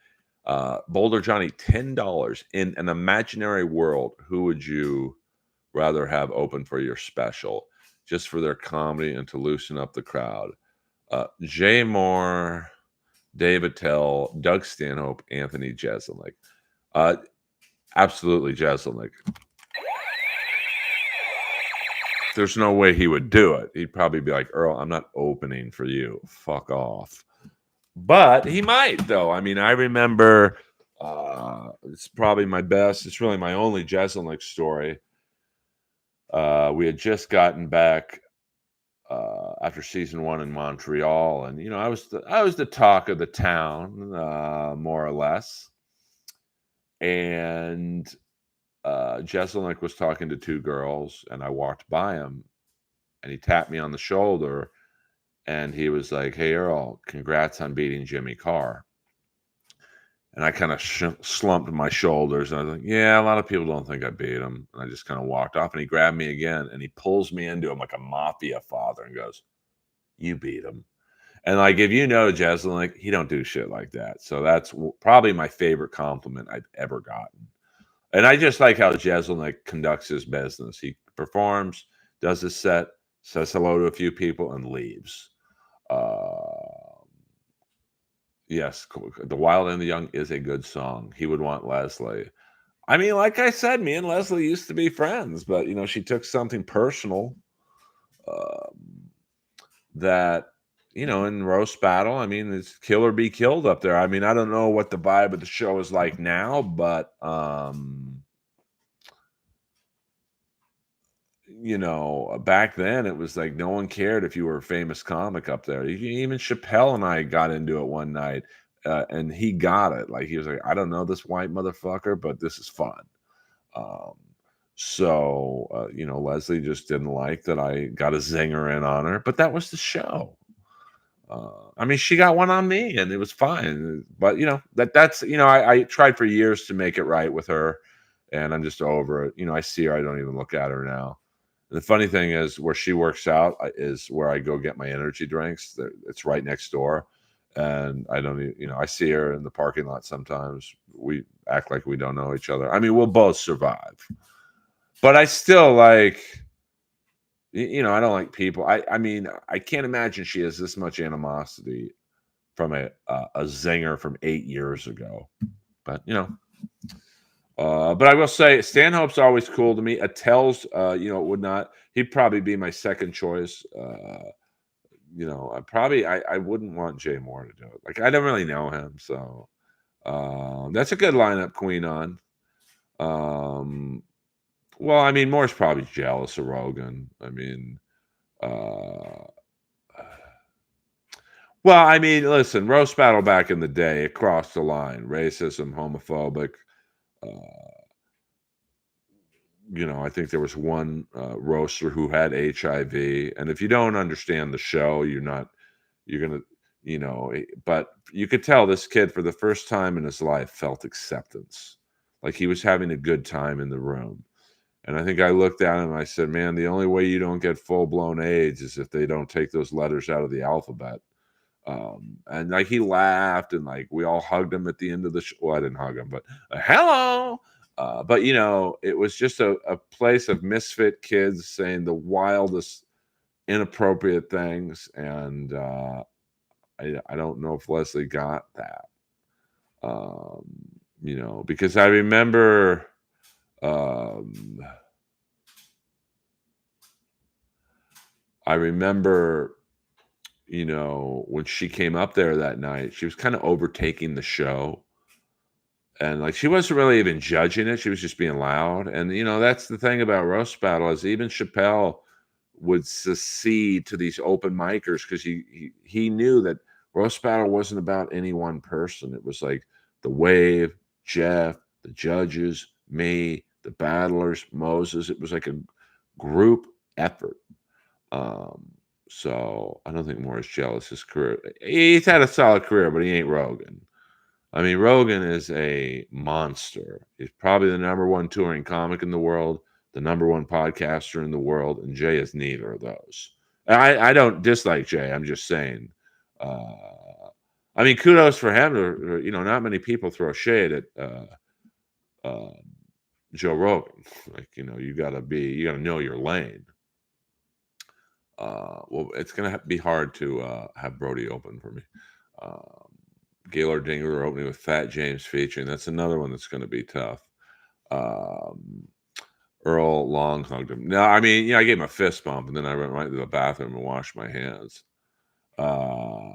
Boulder Johnny, $10 in an imaginary world. Who would you rather have open for your special, just for their comedy and to loosen up the crowd? Jay Moore, David Tell, Doug Stanhope, Anthony Jeselnik. Uh, Absolutely Jeselnik. There's no way he would do it. He'd probably be like, Earl, I'm not opening for you. Fuck off. But he might, though. I mean, I remember it's probably my best. It's really my only Jeselnik story. We had just gotten back after season 1 in Montreal, and you know, I was the talk of the town, more or less. And Jeselnik was talking to 2 girls, and I walked by him, and he tapped me on the shoulder, and he was like, "Hey, Earl, congrats on beating Jimmy Carr." And I kind of slumped my shoulders, and I was like, "Yeah, a lot of people don't think I beat him." And I just kind of walked off, and he grabbed me again, and he pulls me into him like a mafia father, and goes, "You beat him." And like, if you know Jeselnik, he don't do shit like that. So that's probably my favorite compliment I've ever gotten. And I just like how Jeselnik conducts his business. He performs, does his set, says hello to a few people, and leaves. Uh, yes, The Wild and the Young is a good song. He would want Leslie. I mean, like I said, me and Leslie used to be friends, but you know, she took something personal um, that you know, in roast battle. I mean, it's kill or be killed up there. I mean, I don't know what the vibe of the show is like now, but you know, back then it was like no one cared if you were a famous comic up there. Even Chappelle and I got into it one night, and he got it. Like he was like, I don't know this white motherfucker, but this is fun. Um, you know, Leslie just didn't like that I got a zinger in on her, but that was the show. I mean, she got one on me, and it was fine. But you know, that's you know, I tried for years to make it right with her, and I'm just over it. You know, I see her, I don't even look at her now. The funny thing is, where she works out is where I go get my energy drinks. It's right next door, and I don't, you know, I see her in the parking lot sometimes. We act like we don't know each other. I mean, we'll both survive, but I still like, you know, I don't like people. I mean, I can't imagine she has this much animosity from a zinger from 8 years ago. But you know, but I will say Stanhope's always cool to me. Attell's, you know, would not. He'd probably be my second choice. You know, I wouldn't want Jay Moore to do it. Like I don't really know him, so that's a good lineup. Queen on. Um, well, I mean, Moore's probably jealous of Rogan. I mean, uh, well, I mean, listen, roast battle back in the day, it crossed the line. Racism, homophobic. Uh, you know, I think there was one roaster who had HIV, and if you don't understand the show, you're gonna, you know. But you could tell this kid for the first time in his life felt acceptance, like he was having a good time in the room. And I think I looked at him and I said, "Man, the only way you don't get full blown AIDS is if they don't take those letters out of the alphabet." And like he laughed and like we all hugged him at the end of the show. Well, I didn't hug him, but hello. But it was just a place of misfit kids saying the wildest, inappropriate things, and I don't know if Leslie got that. Um, because um, I remember, when she came up there that night, she was kind of overtaking the show. And, like, she wasn't really even judging it, she was just being loud, and, that's the thing about roast battle is even Chappelle would secede to these open micers because he knew that roast battle wasn't about any one person, it was like the Wave, Jeff, the judges, me, the battlers, Moses, it was like a group effort, um, so I don't think Moore's jealous his career he's had a solid career, but he ain't Rogan. I mean, Rogan is a monster. He's probably the number one touring comic in the world, the number one podcaster in the world, and Jay is neither of those. I don't dislike Jay. I'm just saying. Uh, I mean, kudos for him. Not many people throw shade at uh, Joe Rogan. Like, you gotta know your lane. Well, it's gonna be hard to have Brody open for me. Um, Gaylord Dinger opening with Fat James featuring. That's another one that's going to be tough. Um, Earl long hugged him. No, I mean, I gave him a fist bump, and then I went right to the bathroom and washed my hands. Uh,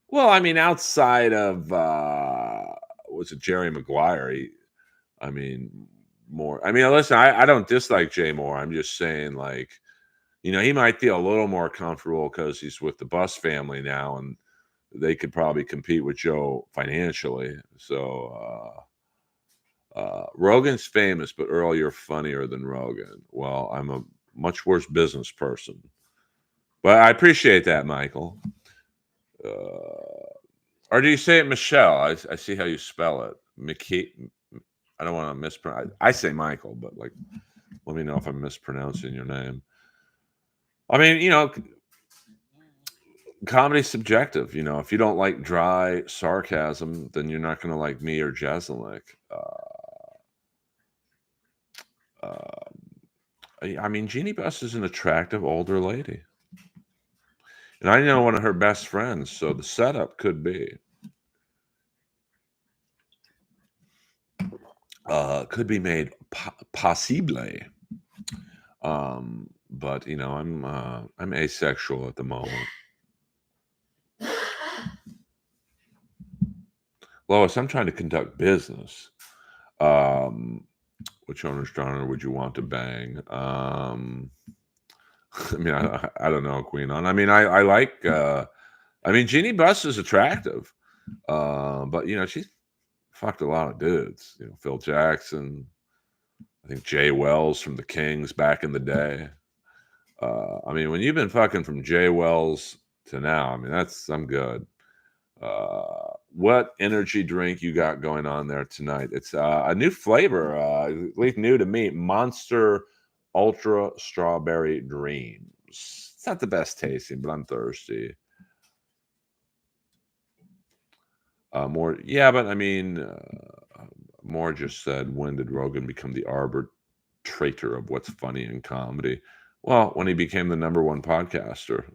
well, I mean, outside of was it Jerry Maguire? I mean, more. I mean, listen, I don't dislike Jay Moore. I'm just saying, like, he might feel a little more comfortable because he's with the Bus family now, and they could probably compete with Joe financially. So Rogan's famous, but Earl, you're funnier than Rogan. Well, I'm a much worse business person, but I appreciate that, Michael. Or do you say it Michelle? I see how you spell it. McKee. I don't want to mispronounce. I say Michael, but like, let me know if I'm mispronouncing your name. I mean, comedy's subjective. If you don't like dry sarcasm, then you're not going to like me or Jeselnik. I mean, Jeannie Buss is an attractive older lady, and I know one of her best friends, so the setup could be made possible. But I'm asexual at the moment. Lois, I'm trying to conduct business. Um, which owner's genre would you want to bang? I mean, I don't know, Queen on. I mean, I like. I mean, Jeannie Buss is attractive, but she's fucked a lot of dudes. Phil Jackson. I think Jay Wells from the Kings back in the day. I mean, when you've been fucking from Jay Wells to now, I mean, I'm good. What energy drink you got going on there tonight? It's a new flavor, at least new to me. Monster Ultra Strawberry Dreams. It's not the best tasting, but I'm thirsty. More, yeah, but I mean, Moore just said, when did Rogan become the arbitrator of what's funny in comedy? Well, when he became the number one podcaster,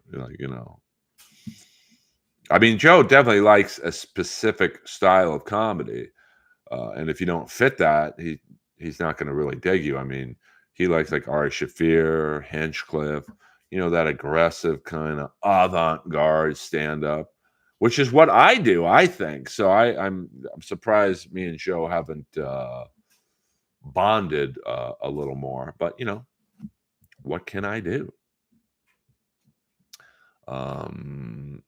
I mean, Joe definitely likes a specific style of comedy, and if you don't fit that, he's not going to really dig you. I mean, he likes like Ari Shaffir, Hinchcliffe, that aggressive kind of avant-garde stand-up, which is what I do, I think. So I'm surprised me and Joe haven't bonded a little more. But what can I do? Um,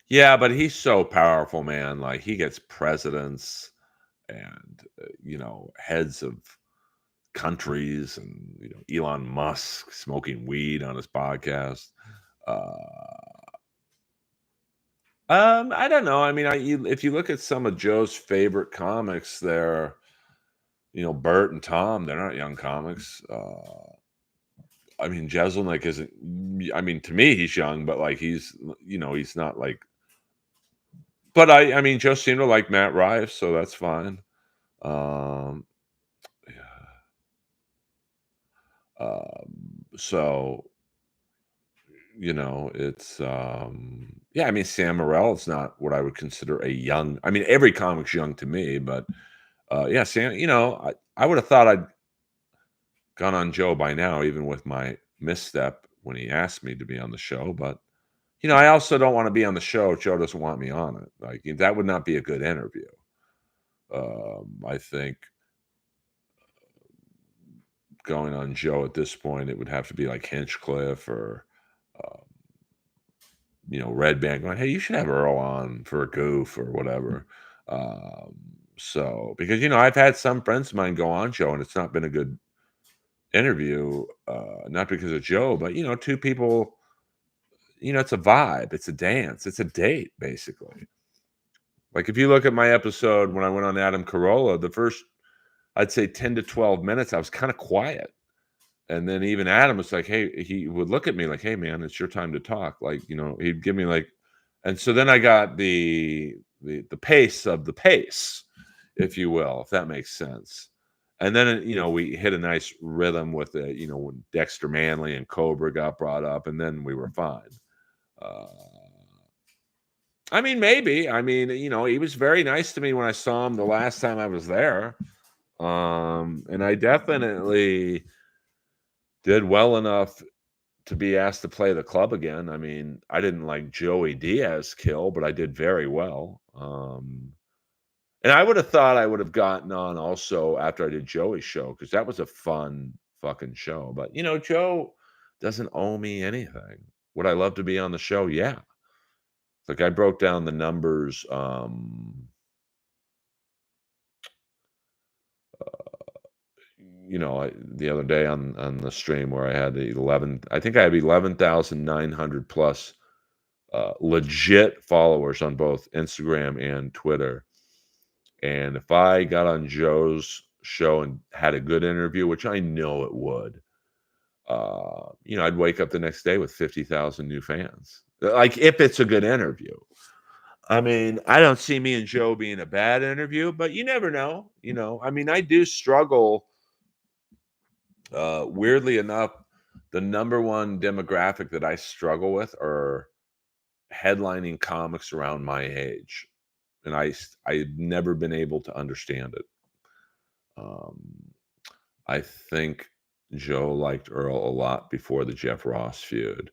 yeah, but he's so powerful, man. Like he gets presidents and heads of countries, and Elon Musk smoking weed on his podcast. Uh, I don't know. I mean, if you look at some of Joe's favorite comics, they're Bert and Tom. They're not young comics. I mean, Jeselnik isn't. I mean, to me, he's young, but like he's not like. But I mean, Joe seemed to like Matt Rife, so that's fine. Um, So, it's yeah, I mean Sam Morril is not what I would consider a young. I mean, every comic's young to me, but yeah, Sam, I would have thought I'd gone on Joe by now, even with my misstep when he asked me to be on the show. But I also don't want to be on the show if Joe doesn't want me on it. Like that would not be a good interview. I think going on Joe at this point, it would have to be like Hinchcliffe or uh, Red Band going, "Hey, you should have Earl on for a goof or whatever." Um, so because I've had some friends of mine go on Joe, and it's not been a good interview, not because of Joe, but two people. It's a vibe, it's a dance, it's a date, basically. Like if you look at my episode when I went on Adam Carolla, the first, I'd say 10 to 12 minutes, I was kind of quiet. And then even Adam was like, "Hey," he would look at me like, "Hey, man, it's your time to talk." Like, he'd give me like, and so then I got the pace of the pace, if you will, if that makes sense. And then we hit a nice rhythm with it. When Dexter Manley and Cobra got brought up, and then we were fine. Uh, I mean, maybe. I mean, he was very nice to me when I saw him the last time I was there. And I definitely did well enough to be asked to play the club again. I mean, I didn't like Joey Diaz kill, but I did very well. And I would have thought I would have gotten on also after I did Joey's show because that was a fun fucking show. But Joe doesn't owe me anything. Would I love to be on the show? Yeah. Like I broke down the numbers. The other day on the stream where I had 11. I think I have 11,900 plus legit followers on both Instagram and Twitter. And if I got on Joe's show and had a good interview, which I know it would, I'd wake up the next day with 50,000 new fans. Like if it's a good interview. I mean, I don't see me and Joe being a bad interview, but you never know. I mean, I do struggle. Weirdly enough, the number one demographic that I struggle with are headlining comics around my age, and I've never been able to understand it. Um, I think Joe liked Earl a lot before the Jeff Ross feud.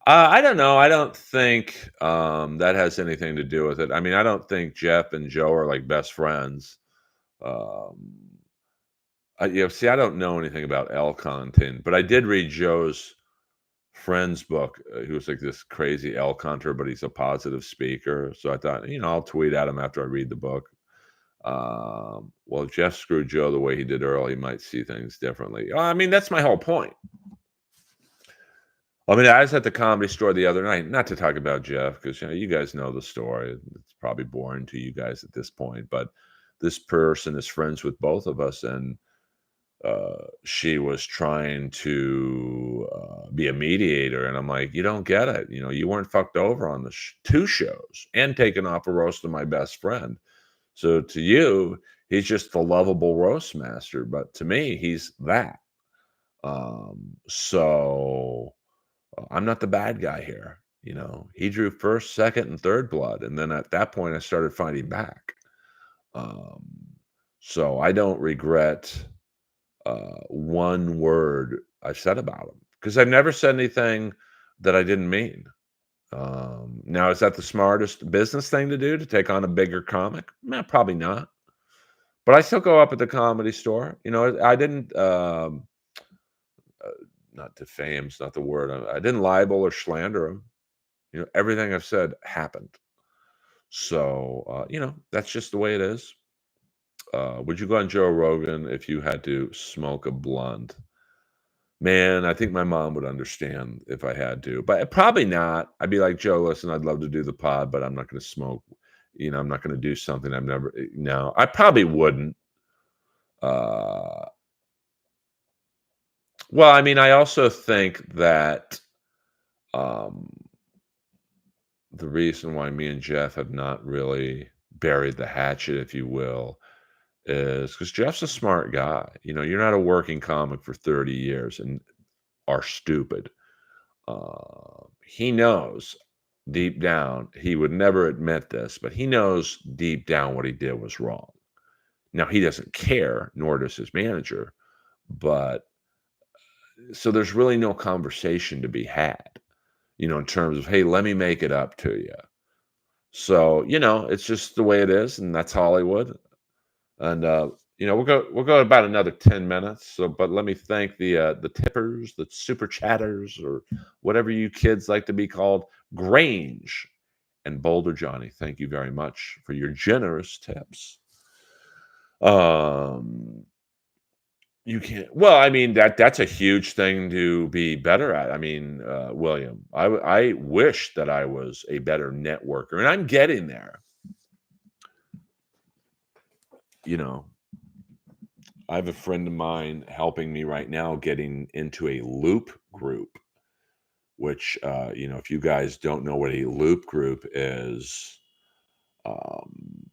I don't know. I don't think that has anything to do with it. I mean, I don't think Jeff and Joe are like best friends. Um, see, I don't know anything about L content, but I did read Joe's friend's book. He was like this crazy elk hunter, but he's a positive speaker. So I thought, I'll tweet at him after I read the book. Well, if Jeff screwed Joe the way he did Earl, he might see things differently. I mean, that's my whole point. I mean, I was at the Comedy Store the other night, not to talk about Jeff, because you guys know the story. It's probably boring to you guys at this point, but this person is friends with both of us, and she was trying to be a mediator, and I'm like, you don't get it. You weren't fucked over on the two shows and taken off a roast of my best friend. So to you, he's just the lovable roast master, but to me, he's that. So I'm not the bad guy here. He drew first, second, and third blood, and then at that point, I started fighting back. Um, so I don't regret one word I've said about him because I've never said anything that I didn't mean. Now, is that the smartest business thing to do to take on a bigger comic? Probably not. But I still go up at the Comedy Store. I didn't, uh, not defame's not the word. I didn't libel or slander him. Everything I've said happened. So, that's just the way it is. Would you go on Joe Rogan if you had to smoke a blunt? Man, I think my mom would understand if I had to, but probably not. I'd be like, "Joe, listen, I'd love to do the pod, but I'm not gonna smoke. I'm not gonna do something I've never." No, I probably wouldn't. Uh, well, I mean, I also think that, um, the reason why me and Jeff have not really buried the hatchet, if you will, is because Jeff's a smart guy. You're not a working comic for 30 years and are stupid. He knows deep down, he would never admit this, but he knows deep down what he did was wrong. Now, he doesn't care, nor does his manager, but so there's really no conversation to be had, in terms of, hey, let me make it up to you. So, it's just the way it is, and that's Hollywood. And we'll go about another 10 minutes. So, but let me thank the tippers, the super chatters, or whatever you kids like to be called, Grange and Boulder Johnny. Thank you very much for your generous tips. You can't. Well, I mean that's a huge thing to be better at. I mean, William, I wish that I was a better networker, and I'm getting there. I have a friend of mine helping me right now getting into a loop group, which, if you guys don't know what a loop group is, um,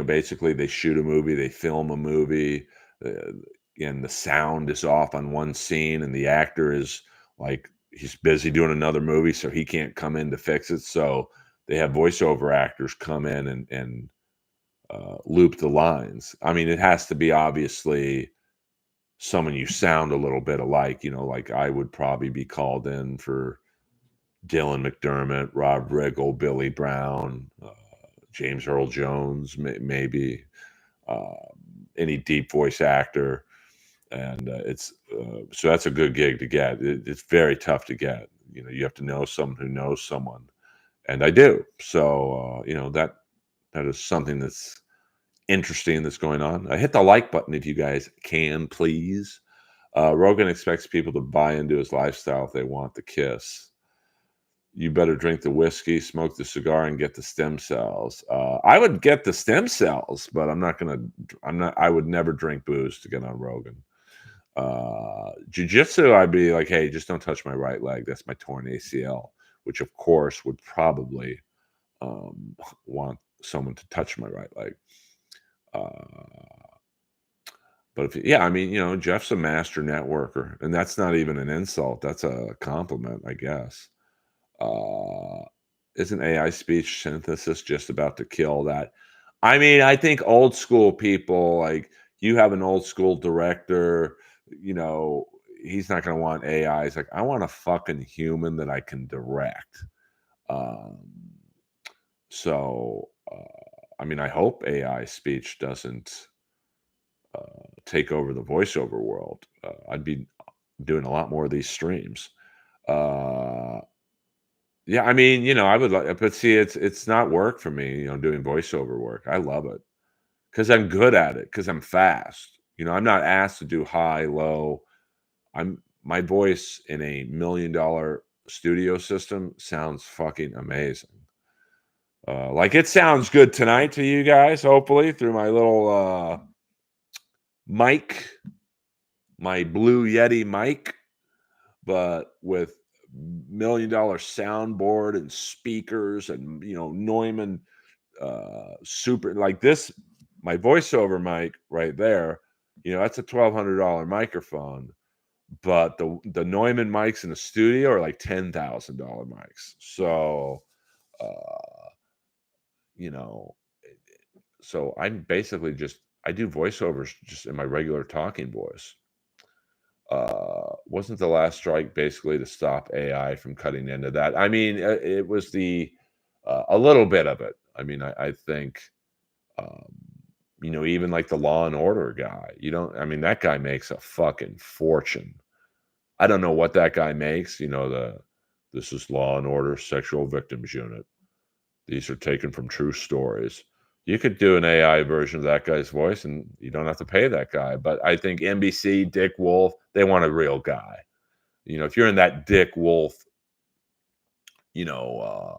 basically they shoot a movie, they film a movie, uh, and the sound is off on one scene, and the actor is like, he's busy doing another movie, so he can't come in to fix it. So they have voiceover actors come in and loop the lines. I mean, it has to be obviously someone you sound a little bit alike, like I would probably be called in for Dylan McDermott, Rob Riggle, Billy Brown, James Earl Jones, maybe uh, any deep voice actor. And so that's a good gig to get. It's very tough to get. You have to know someone who knows someone, and I do. So that is something that's interesting that's going on. Hit the like button if you guys can, please. Rogan expects people to buy into his lifestyle if they want the kiss. You better drink the whiskey, smoke the cigar, and get the stem cells. I would get the stem cells, but I'm not gonna. I'm not. I would never drink booze to get on Rogan. Jiu-jitsu, I'd be like, hey, just don't touch my right leg. That's my torn ACL, which of course would probably want someone to touch my right leg. But yeah, I mean, Jeff's a master networker, and that's not even an insult. That's a compliment, I guess. Uh, isn't AI speech synthesis just about to kill that? I mean, I think old school people, like you have an old school director, you know, he's not going to want AI. He's like, I want a fucking human that I can direct. Um, I mean, I hope AI speech doesn't take over the voiceover world. I'd be doing a lot more of these streams. Uh, yeah, I mean, I would like, but see, it's not work for me, doing voiceover work. I love it because I'm good at it because I'm fast. I'm not asked to do high, low. My voice in a $1 million studio system sounds fucking amazing. Like it sounds good tonight to you guys, hopefully through my little mic, my Blue Yeti mic, but with $1 million soundboard and speakers and Neumann super like this, my voiceover mic right there, that's a $1,200 microphone, but the Neumann mics in the studio are like $10,000 mics. So uh you know so I'm basically just I do voiceovers just in my regular talking voice. Wasn't the last strike basically to stop AI from cutting into that? I mean, it was a little bit of it. I mean, I think, um, even like the Law and Order guy, I mean, that guy makes a fucking fortune. I don't know what that guy makes. This is Law and Order Sexual Victims Unit. These are taken from true stories. You could do an AI version of that guy's voice and you don't have to pay that guy. But I think NBC, Dick Wolf, they want a real guy. If you're in that Dick Wolf, you know,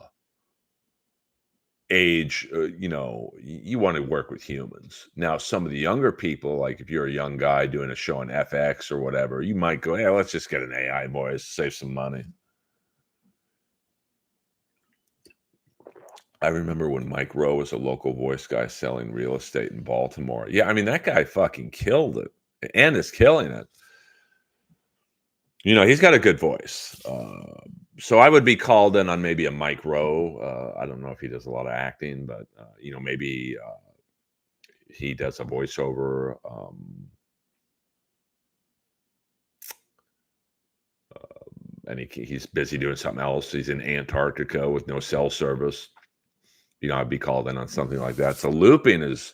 age, you want to work with humans. Now, some of the younger people, like if you're a young guy doing a show on FX or whatever, you might go, hey, let's just get an AI voice, save some money. I remember when Mike Rowe was a local voice guy selling real estate in Baltimore. Yeah, I mean, that guy fucking killed it and is killing it. He's got a good voice. So I would be called in on maybe a Mike Rowe. I don't know if he does a lot of acting, but maybe he does a voiceover. And he's busy doing something else. He's in Antarctica with no cell service. I'd be called in on something like that. So looping is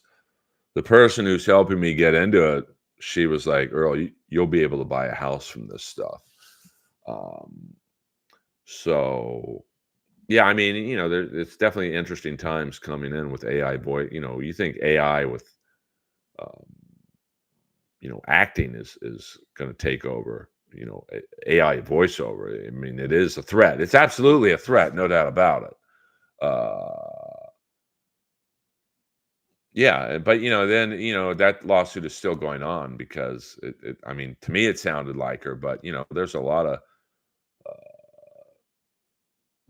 the person who's helping me get into it. She was like, Earl, you'll be able to buy a house from this stuff. Um, so yeah, I mean, it's definitely interesting times coming in with AI voice. You think AI with, um, acting is going to take over. AI voiceover. I mean, it is a threat. It's absolutely a threat, no doubt about it. Yeah, but then that lawsuit is still going on because I mean, to me, it sounded like her, but there's a lot of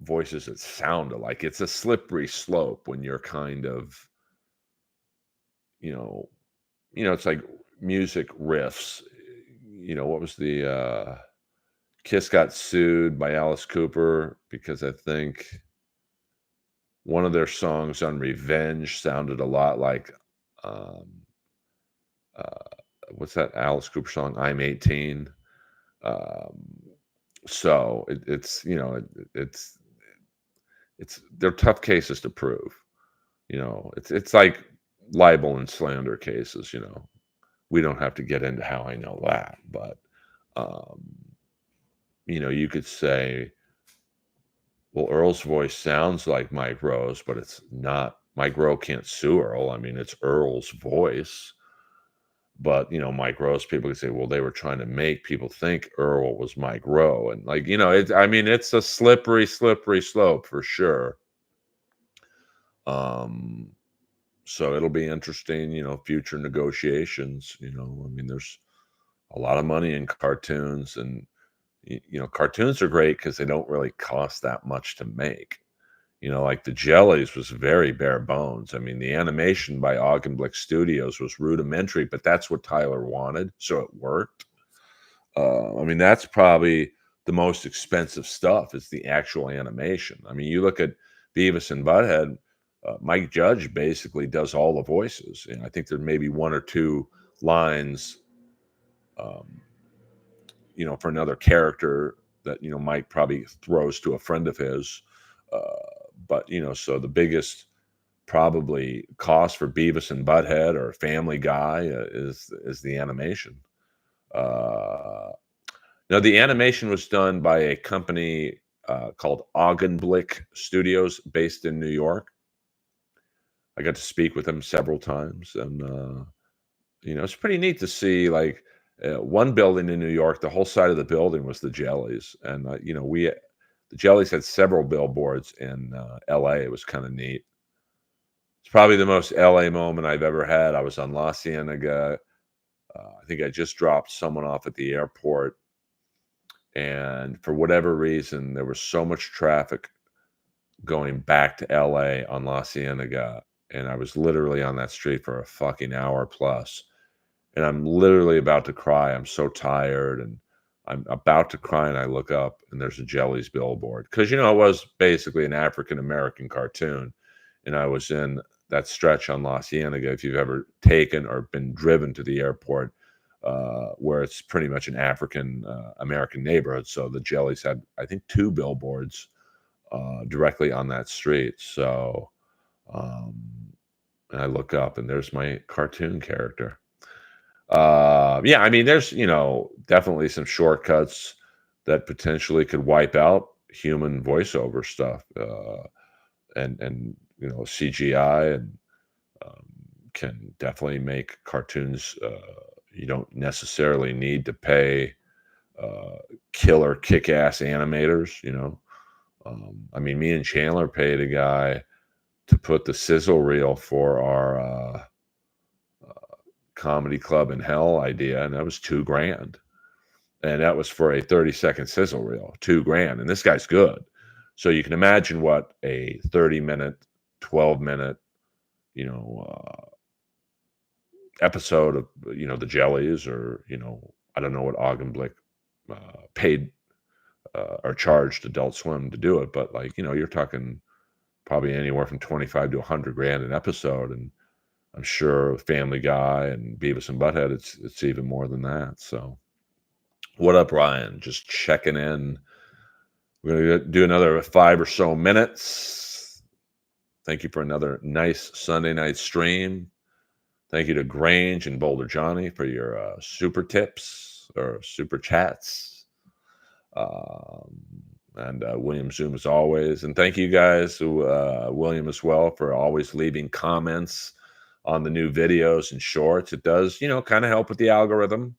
voices that sound alike. It's a slippery slope when you're kind of, you know, it's like music riffs. What was the Kiss got sued by Alice Cooper because I think one of their songs on Revenge sounded a lot like um, uh, what's that Alice Cooper song? I'm 18. Um, so it's they're tough cases to prove. It's like libel and slander cases. We don't have to get into how I know that, but um, you could say, well, Earl's voice sounds like Mike Rowe's, but it's not. Mike Rowe can't sue Earl. I mean, it's Earl's voice. But Mike Rowe's people could say, well, they were trying to make people think Earl was Mike Rowe, and I mean, it's a slippery, slippery slope for sure. Um, so it'll be interesting, future negotiations. I mean, there's a lot of money in cartoons, and cartoons are great because they don't really cost that much to make. Like the Jellies was very bare bones. I mean, the animation by Augenblick Studios was rudimentary, but that's what Tyler wanted, so it worked. I mean, that's probably the most expensive stuff is the actual animation. I mean, you look at Beavis and Butthead, Mike Judge basically does all the voices. And I think there may be one or two lines, um, for another character that, Mike probably throws to a friend of his. Uh, but, so the biggest probably cost for Beavis and Butthead or Family Guy is the animation. Uh, Now, the animation was done by a company called Augenblick Studios based in New York. I got to speak with them several times, and it's pretty neat to see. Like one building in New York, the whole side of the building was the Jellies, and the Jellies had several billboards in L.A. It was kind of neat. It's probably the most L.A. moment I've ever had. I was on La Cienega. I think I just dropped someone off at the airport. And for whatever reason, there was so much traffic going back to LA on La Cienega. And I was literally on that street for a fucking hour plus. And I'm literally about to cry. I'm so tired. And I'm about to cry. And I look up and there's a Jellies billboard. Because, it was basically an African American cartoon. And I was in that stretch on La Cienega. If you've ever taken or been driven to the airport, where it's pretty much an African American neighborhood. So the Jellies had, I think, two billboards directly on that street. So, um, and I look up and there's my cartoon character. Yeah, I mean, there's, definitely some shortcuts that potentially could wipe out human voiceover stuff and CGI and um, can definitely make cartoons. You don't necessarily need to pay uh, killer kick-ass animators. I mean, me and Chandler paid a guy to put the sizzle reel for our comedy club in hell idea, and that was $2,000. And that was for a 30-second sizzle reel, $2,000. And this guy's good. So you can imagine what a 30-minute 12-minute, episode of, the Jellies, or, I don't know what Augenblick paid or charged Adult Swim to do it, but, like, you're talking probably anywhere from 25 to 100 grand an episode, and I'm sure Family Guy and Beavis and Butthead, it's even more than that. So, what up, Ryan? Just checking in. We're gonna do another 5 or so minutes. Thank you for another nice Sunday night stream. Thank you to Grange and Boulder Johnny for your super tips or super chats. And William Zoom as always. And thank you guys, William as well, for always leaving comments on the new videos and shorts. It does, kind of help with the algorithm.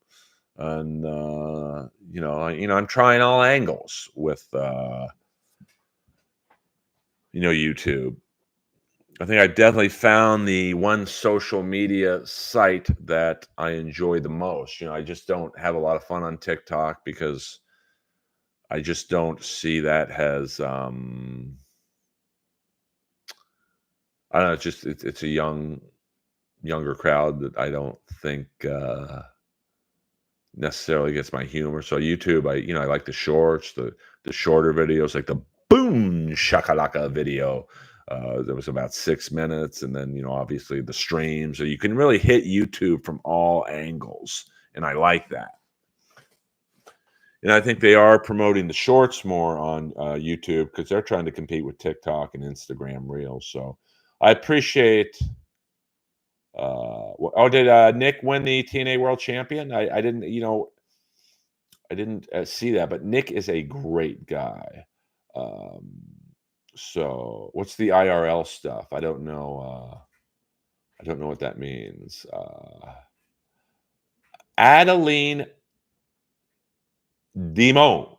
And I'm trying all angles with YouTube. I think I definitely found the one social media site that I enjoy the most. I just don't have a lot of fun on TikTok because I just don't see that as I don't know, it's a younger crowd that I don't think necessarily gets my humor. So YouTube, I like the shorts, the shorter videos, like the boom shakalaka video. That was about 6 minutes, and then obviously the streams. So you can really hit YouTube from all angles, and I like that. And I think they are promoting the shorts more on YouTube because they're trying to compete with TikTok and Instagram Reels. So I appreciate. Did Nick win the TNA World Champion? I didn't, I didn't see that, but Nick is a great guy. So what's the IRL stuff? I don't know. I don't know what that means. Adeline Dimon.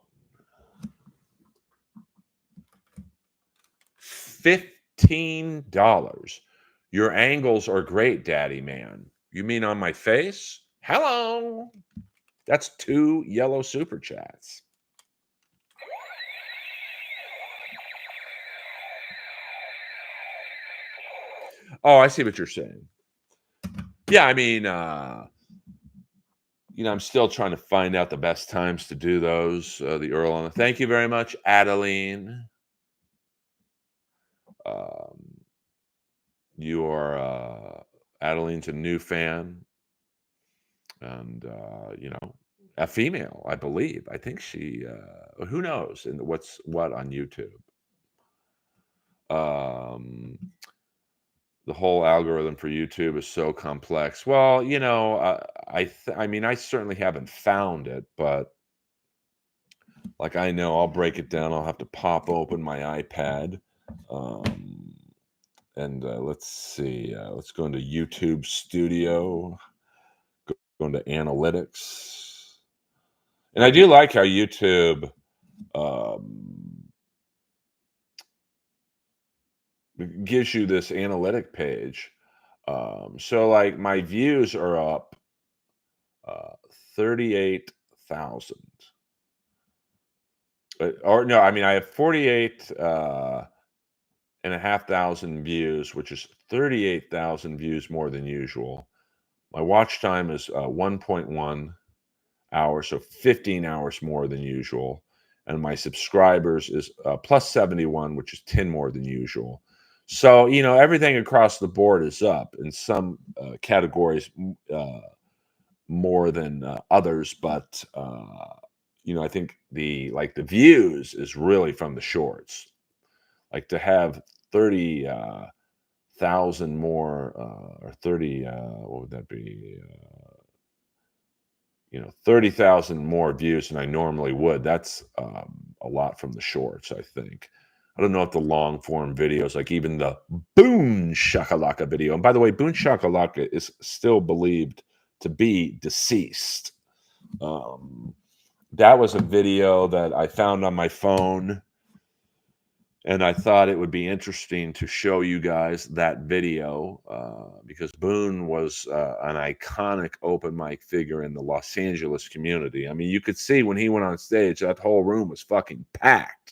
$15. Your angles are great, Daddy Man. You mean on my face? Hello. That's 2 yellow super chats. Oh, I see what you're saying. Yeah, I mean, I'm still trying to find out the best times to do those. The Earl on. Thank you very much, Adeline. You are Adeline's a new fan, and a female, I believe. I think she. Who knows? And what's what on YouTube? The whole algorithm for YouTube is so complex. Well, I mean, I certainly haven't found it, but like I know, I'll break it down. I'll have to pop open my iPad, and let's see. Let's go into YouTube Studio. Go into Analytics, and I do like how YouTube gives you this analytic page. So like my views are up 38,000. Or no, I mean I have 48 and a half thousand views, which is 38,000 views more than usual. My watch time is 1.1 hours, so 15 hours more than usual. And my subscribers is plus 71, which is 10 more than usual. So, everything across the board is up in some categories more than others. But, I think the views is really from the shorts. Like to have 30,000 more or 30, what would that be? 30,000 more views than I normally would. That's a lot from the shorts, I think. I don't know if the long form videos, like even the Boom Shakalaka video, and by the way, Boom Shakalaka is still believed to be deceased. That was a video that I found on my phone, and I thought it would be interesting to show you guys that video because Boone was an iconic open mic figure in the Los Angeles community. I mean, you could see when he went on stage, that whole room was fucking packed.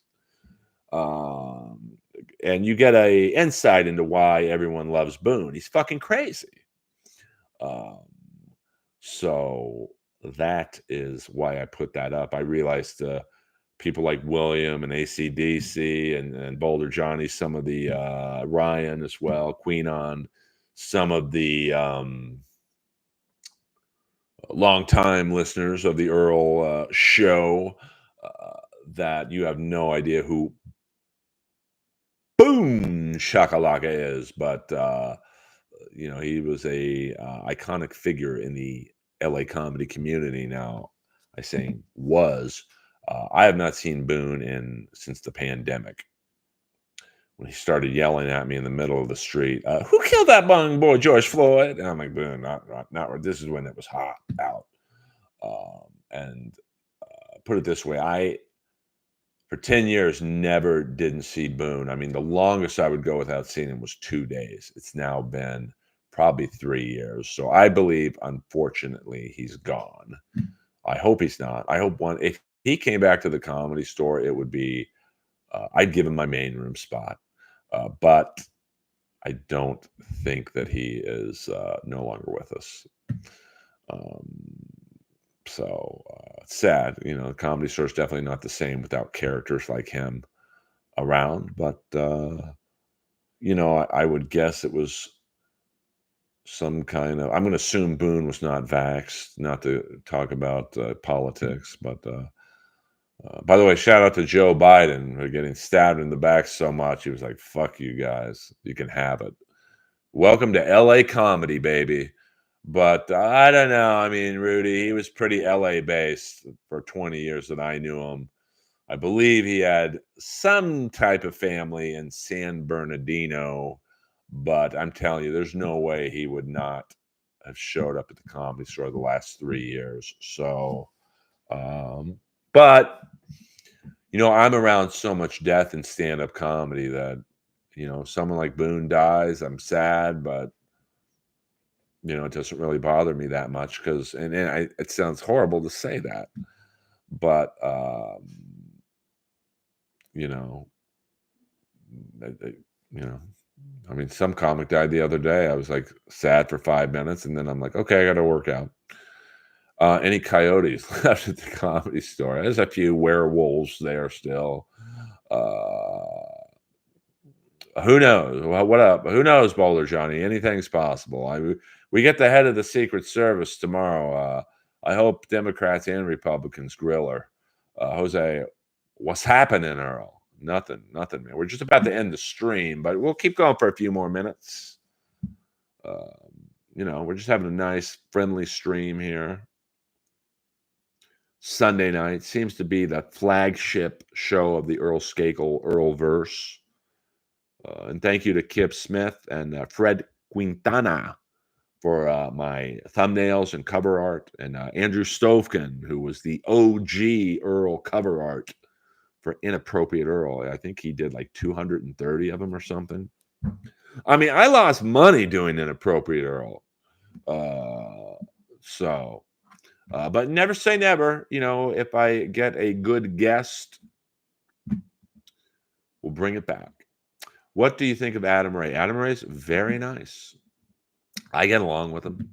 and you get a insight into why everyone loves Boone. He's fucking crazy. Um, so that is why I put that up. I realized people like William and AC/DC and Boulder Johnny, some of the Ryan as well, Queen on, some of the longtime listeners of the Earl show, uh, that you have no idea who Boom Shakalaka is, but he was a iconic figure in the LA comedy community. Now, I say was. I have not seen Boone in since the pandemic when he started yelling at me in the middle of the street. Who killed that bung boy, George Floyd? And I'm like, Boone, not. This is when it was hot out. And put it this way, I for 10 years never didn't see Boone. I mean, the longest I would go without seeing him was 2 days. It's now been probably 3 years. So I believe, unfortunately, he's gone. I hope he's not. I hope if he came back to the Comedy Store, it would be, I'd give him my main room spot. But I don't think that he is no longer with us. Um, it's sad. The Comedy Store is definitely not the same without characters like him around. But I would guess it was some kind of. I'm going to assume Boone was not vaxxed. Not to talk about politics, but by the way, shout out to Joe Biden for getting stabbed in the back so much. He was like, "Fuck you guys, you can have it. Welcome to LA comedy, baby." But I don't know. I mean, Rudy, he was pretty LA based for 20 years that I knew him. I believe he had some type of family in San Bernardino, but I'm telling you, there's no way he would not have showed up at the Comedy Store the last 3 years. So, but I'm around so much death in stand-up comedy that someone like Boone dies, I'm sad, but it doesn't really bother me that much because, it sounds horrible to say that, but you know, I- you know, I mean, some comic died the other day. I was like sad for 5 minutes, and then I'm like, okay, I got to work out. Any coyotes left at the Comedy Store? There's a few werewolves there still. Who knows? What up? Who knows, Boulder Johnny? Anything's possible. We get the head of the Secret Service tomorrow. I hope Democrats and Republicans grill her. Jose, what's happening, Earl? Nothing, man. We're just about to end the stream, but we'll keep going for a few more minutes. We're just having a nice, friendly stream here. Sunday night seems to be the flagship show of the Earl Skakel Earlverse. And thank you to Kip Smith and Fred Quintana for my thumbnails and cover art, and Andrew Stovkin, who was the OG Earl cover art for Inappropriate Earl. I think he did like 230 of them or something. I mean, I lost money doing Inappropriate Earl. But never say never. If I get a good guest, we'll bring it back. What do you think of Adam Ray? Adam Ray's very nice. I get along with him.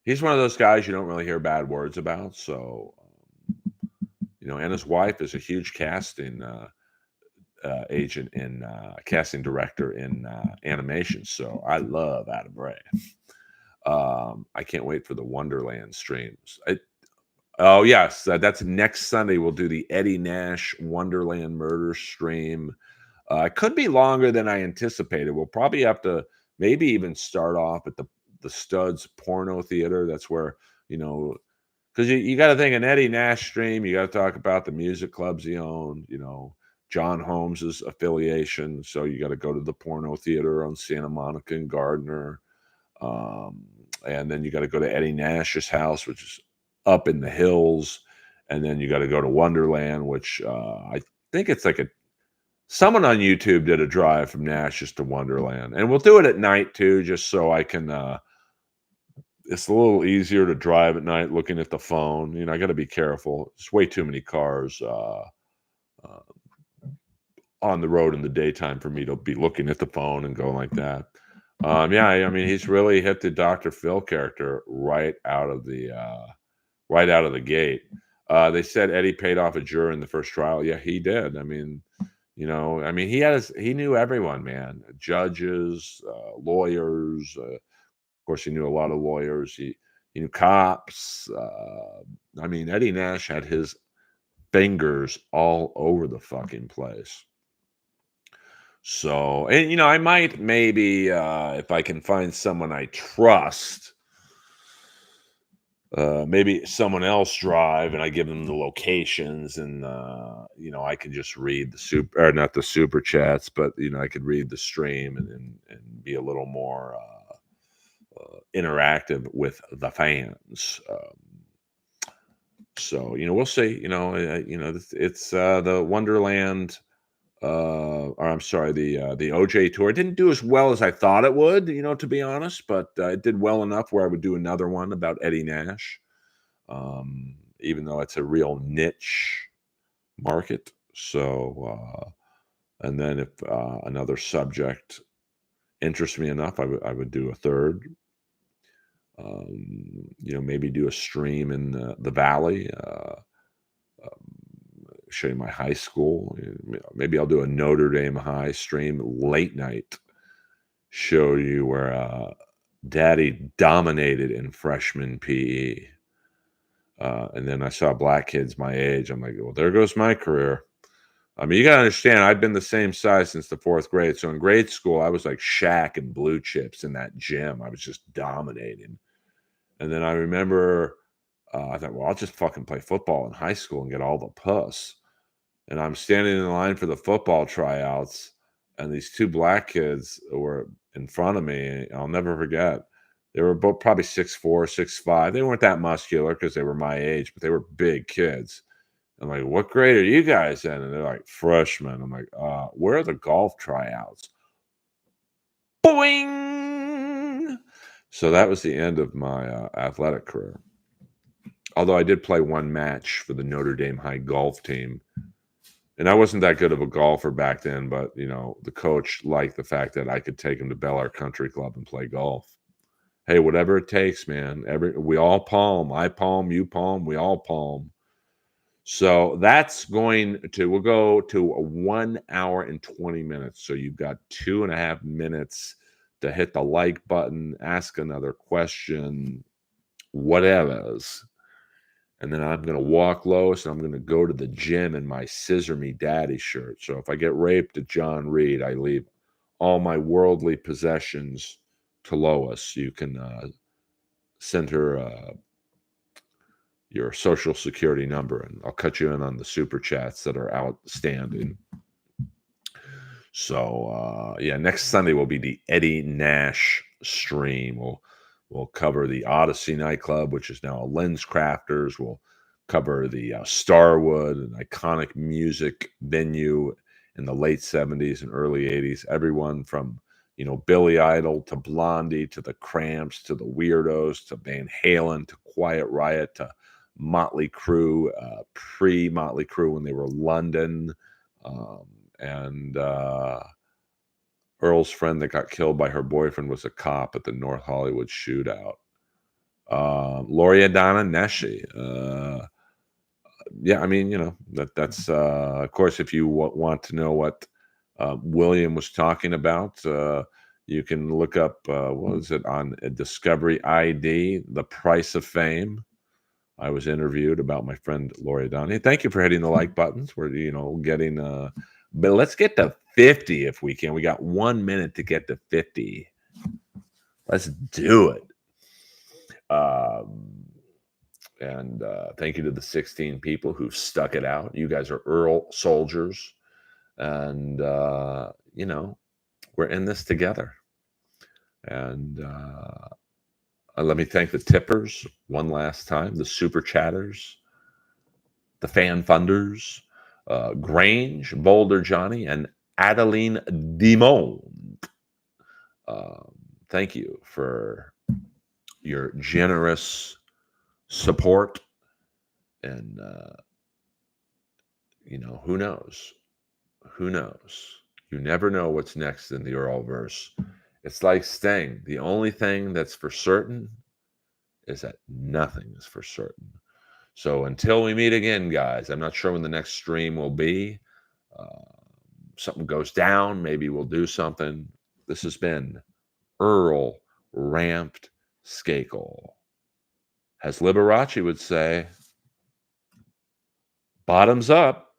He's one of those guys you don't really hear bad words about. So, and his wife is a huge casting agent and casting director in animation. So I love Adam Ray. I can't wait for the Wonderland streams. Oh, yes. That's next Sunday. We'll do the Eddie Nash Wonderland Murder stream. It could be longer than I anticipated. We'll probably have to maybe even start off at the Studs Porno Theater. That's where, because you got to think an Eddie Nash stream, you got to talk about the music clubs he owned, John Holmes's affiliation. So you got to go to the Porno Theater on Santa Monica and Gardner. And then you got to go to Eddie Nash's house, which is up in the hills. And then you got to go to Wonderland, which I think it's like someone on YouTube did a drive from Nash's to Wonderland. And we'll do it at night too, just so I can it's a little easier to drive at night looking at the phone. I got to be careful. It's way too many cars on the road in the daytime for me to be looking at the phone and going like that. Yeah, I mean, he's really hit the Dr. Phil character right out of the gate. They said Eddie paid off a juror in the first trial. Yeah, he did. I mean, I mean, he knew everyone, man. Judges, lawyers. Of course, he knew a lot of lawyers. He knew cops. I mean, Eddie Nash had his fingers all over the fucking place. So, and I might maybe if I can find someone I trust, maybe someone else drive and I give them the locations and I can just read the super or not the super chats, but I could read the stream and be a little more interactive with the fans. So we'll see. It's the Wonderland or I'm sorry, the OJ tour. It didn't do as well as I thought it would, to be honest, but it did well enough where I would do another one about Eddie Nash, even though it's a real niche market. So, and then if another subject interests me enough, I would do a third. Maybe do a stream in the Valley. Show you my high school. Maybe I'll do a Notre Dame High stream late night. Show you where Daddy dominated in freshman PE. And then I saw black kids my age. I'm like, well, there goes my career. I mean, you got to understand, I've been the same size since the fourth grade. So in grade school, I was like Shaq and Blue Chips in that gym. I was just dominating. And then I remember I thought, well, I'll just fucking play football in high school and get all the puss. And I'm standing in line for the football tryouts, and these two black kids were in front of me. I'll never forget. They were both probably 6'4", 6'5". They weren't that muscular because they were my age, but they were big kids. I'm like, what grade are you guys in? And they're like, freshmen. I'm like, where are the golf tryouts? Boing! So that was the end of my athletic career. Although I did play one match for the Notre Dame High golf team. And I wasn't that good of a golfer back then, but, the coach liked the fact that I could take him to Bel Air Country Club and play golf. Hey, whatever it takes, man. We all palm. I palm, you palm, we all palm. So we'll go to a 1 hour and 20 minutes. So you've got 2.5 minutes to hit the like button, ask another question, whatever's. And then I'm going to walk Lois and I'm going to go to the gym in my Scissor Me Daddy shirt. So if I get raped at John Reed, I leave all my worldly possessions to Lois. You can send her your social security number and I'll cut you in on the super chats that are outstanding. So next Sunday will be the Eddie Nash stream. We'll cover the Odyssey nightclub, which is now a Lens Crafters. We'll cover the Starwood, an iconic music venue in the late 70s and early 80s. Everyone from Billy Idol to Blondie to the Cramps to the Weirdos to Van Halen to Quiet Riot to Motley Crue, pre-Motley Crue when they were London. And Earl's friend that got killed by her boyfriend was a cop at the North Hollywood shootout. Loredana Neshi. I mean, that's of course, if you want to know what William was talking about, you can look up, what was it, on Discovery ID, The Price of Fame. I was interviewed about my friend Loredana. Thank you for hitting the like buttons. We're, getting, but let's get to 50 if we can. We got 1 minute to get to 50. Let's do it. And thank you to the 16 people who've stuck it out. You guys are Earl soldiers. And, we're in this together. And let me thank the tippers one last time, the super chatters, the fan funders, Grange, Boulder Johnny, and Adeline Dimond. Thank you for your generous support. And, who knows? Who knows? You never know what's next in the Earlverse. It's like Sting. The only thing that's for certain is that nothing is for certain. So until we meet again, guys, I'm not sure when the next stream will be. Uh, Something goes down, maybe we'll do something. This has been Earl Ramped Skakel. As Liberace would say, bottoms up.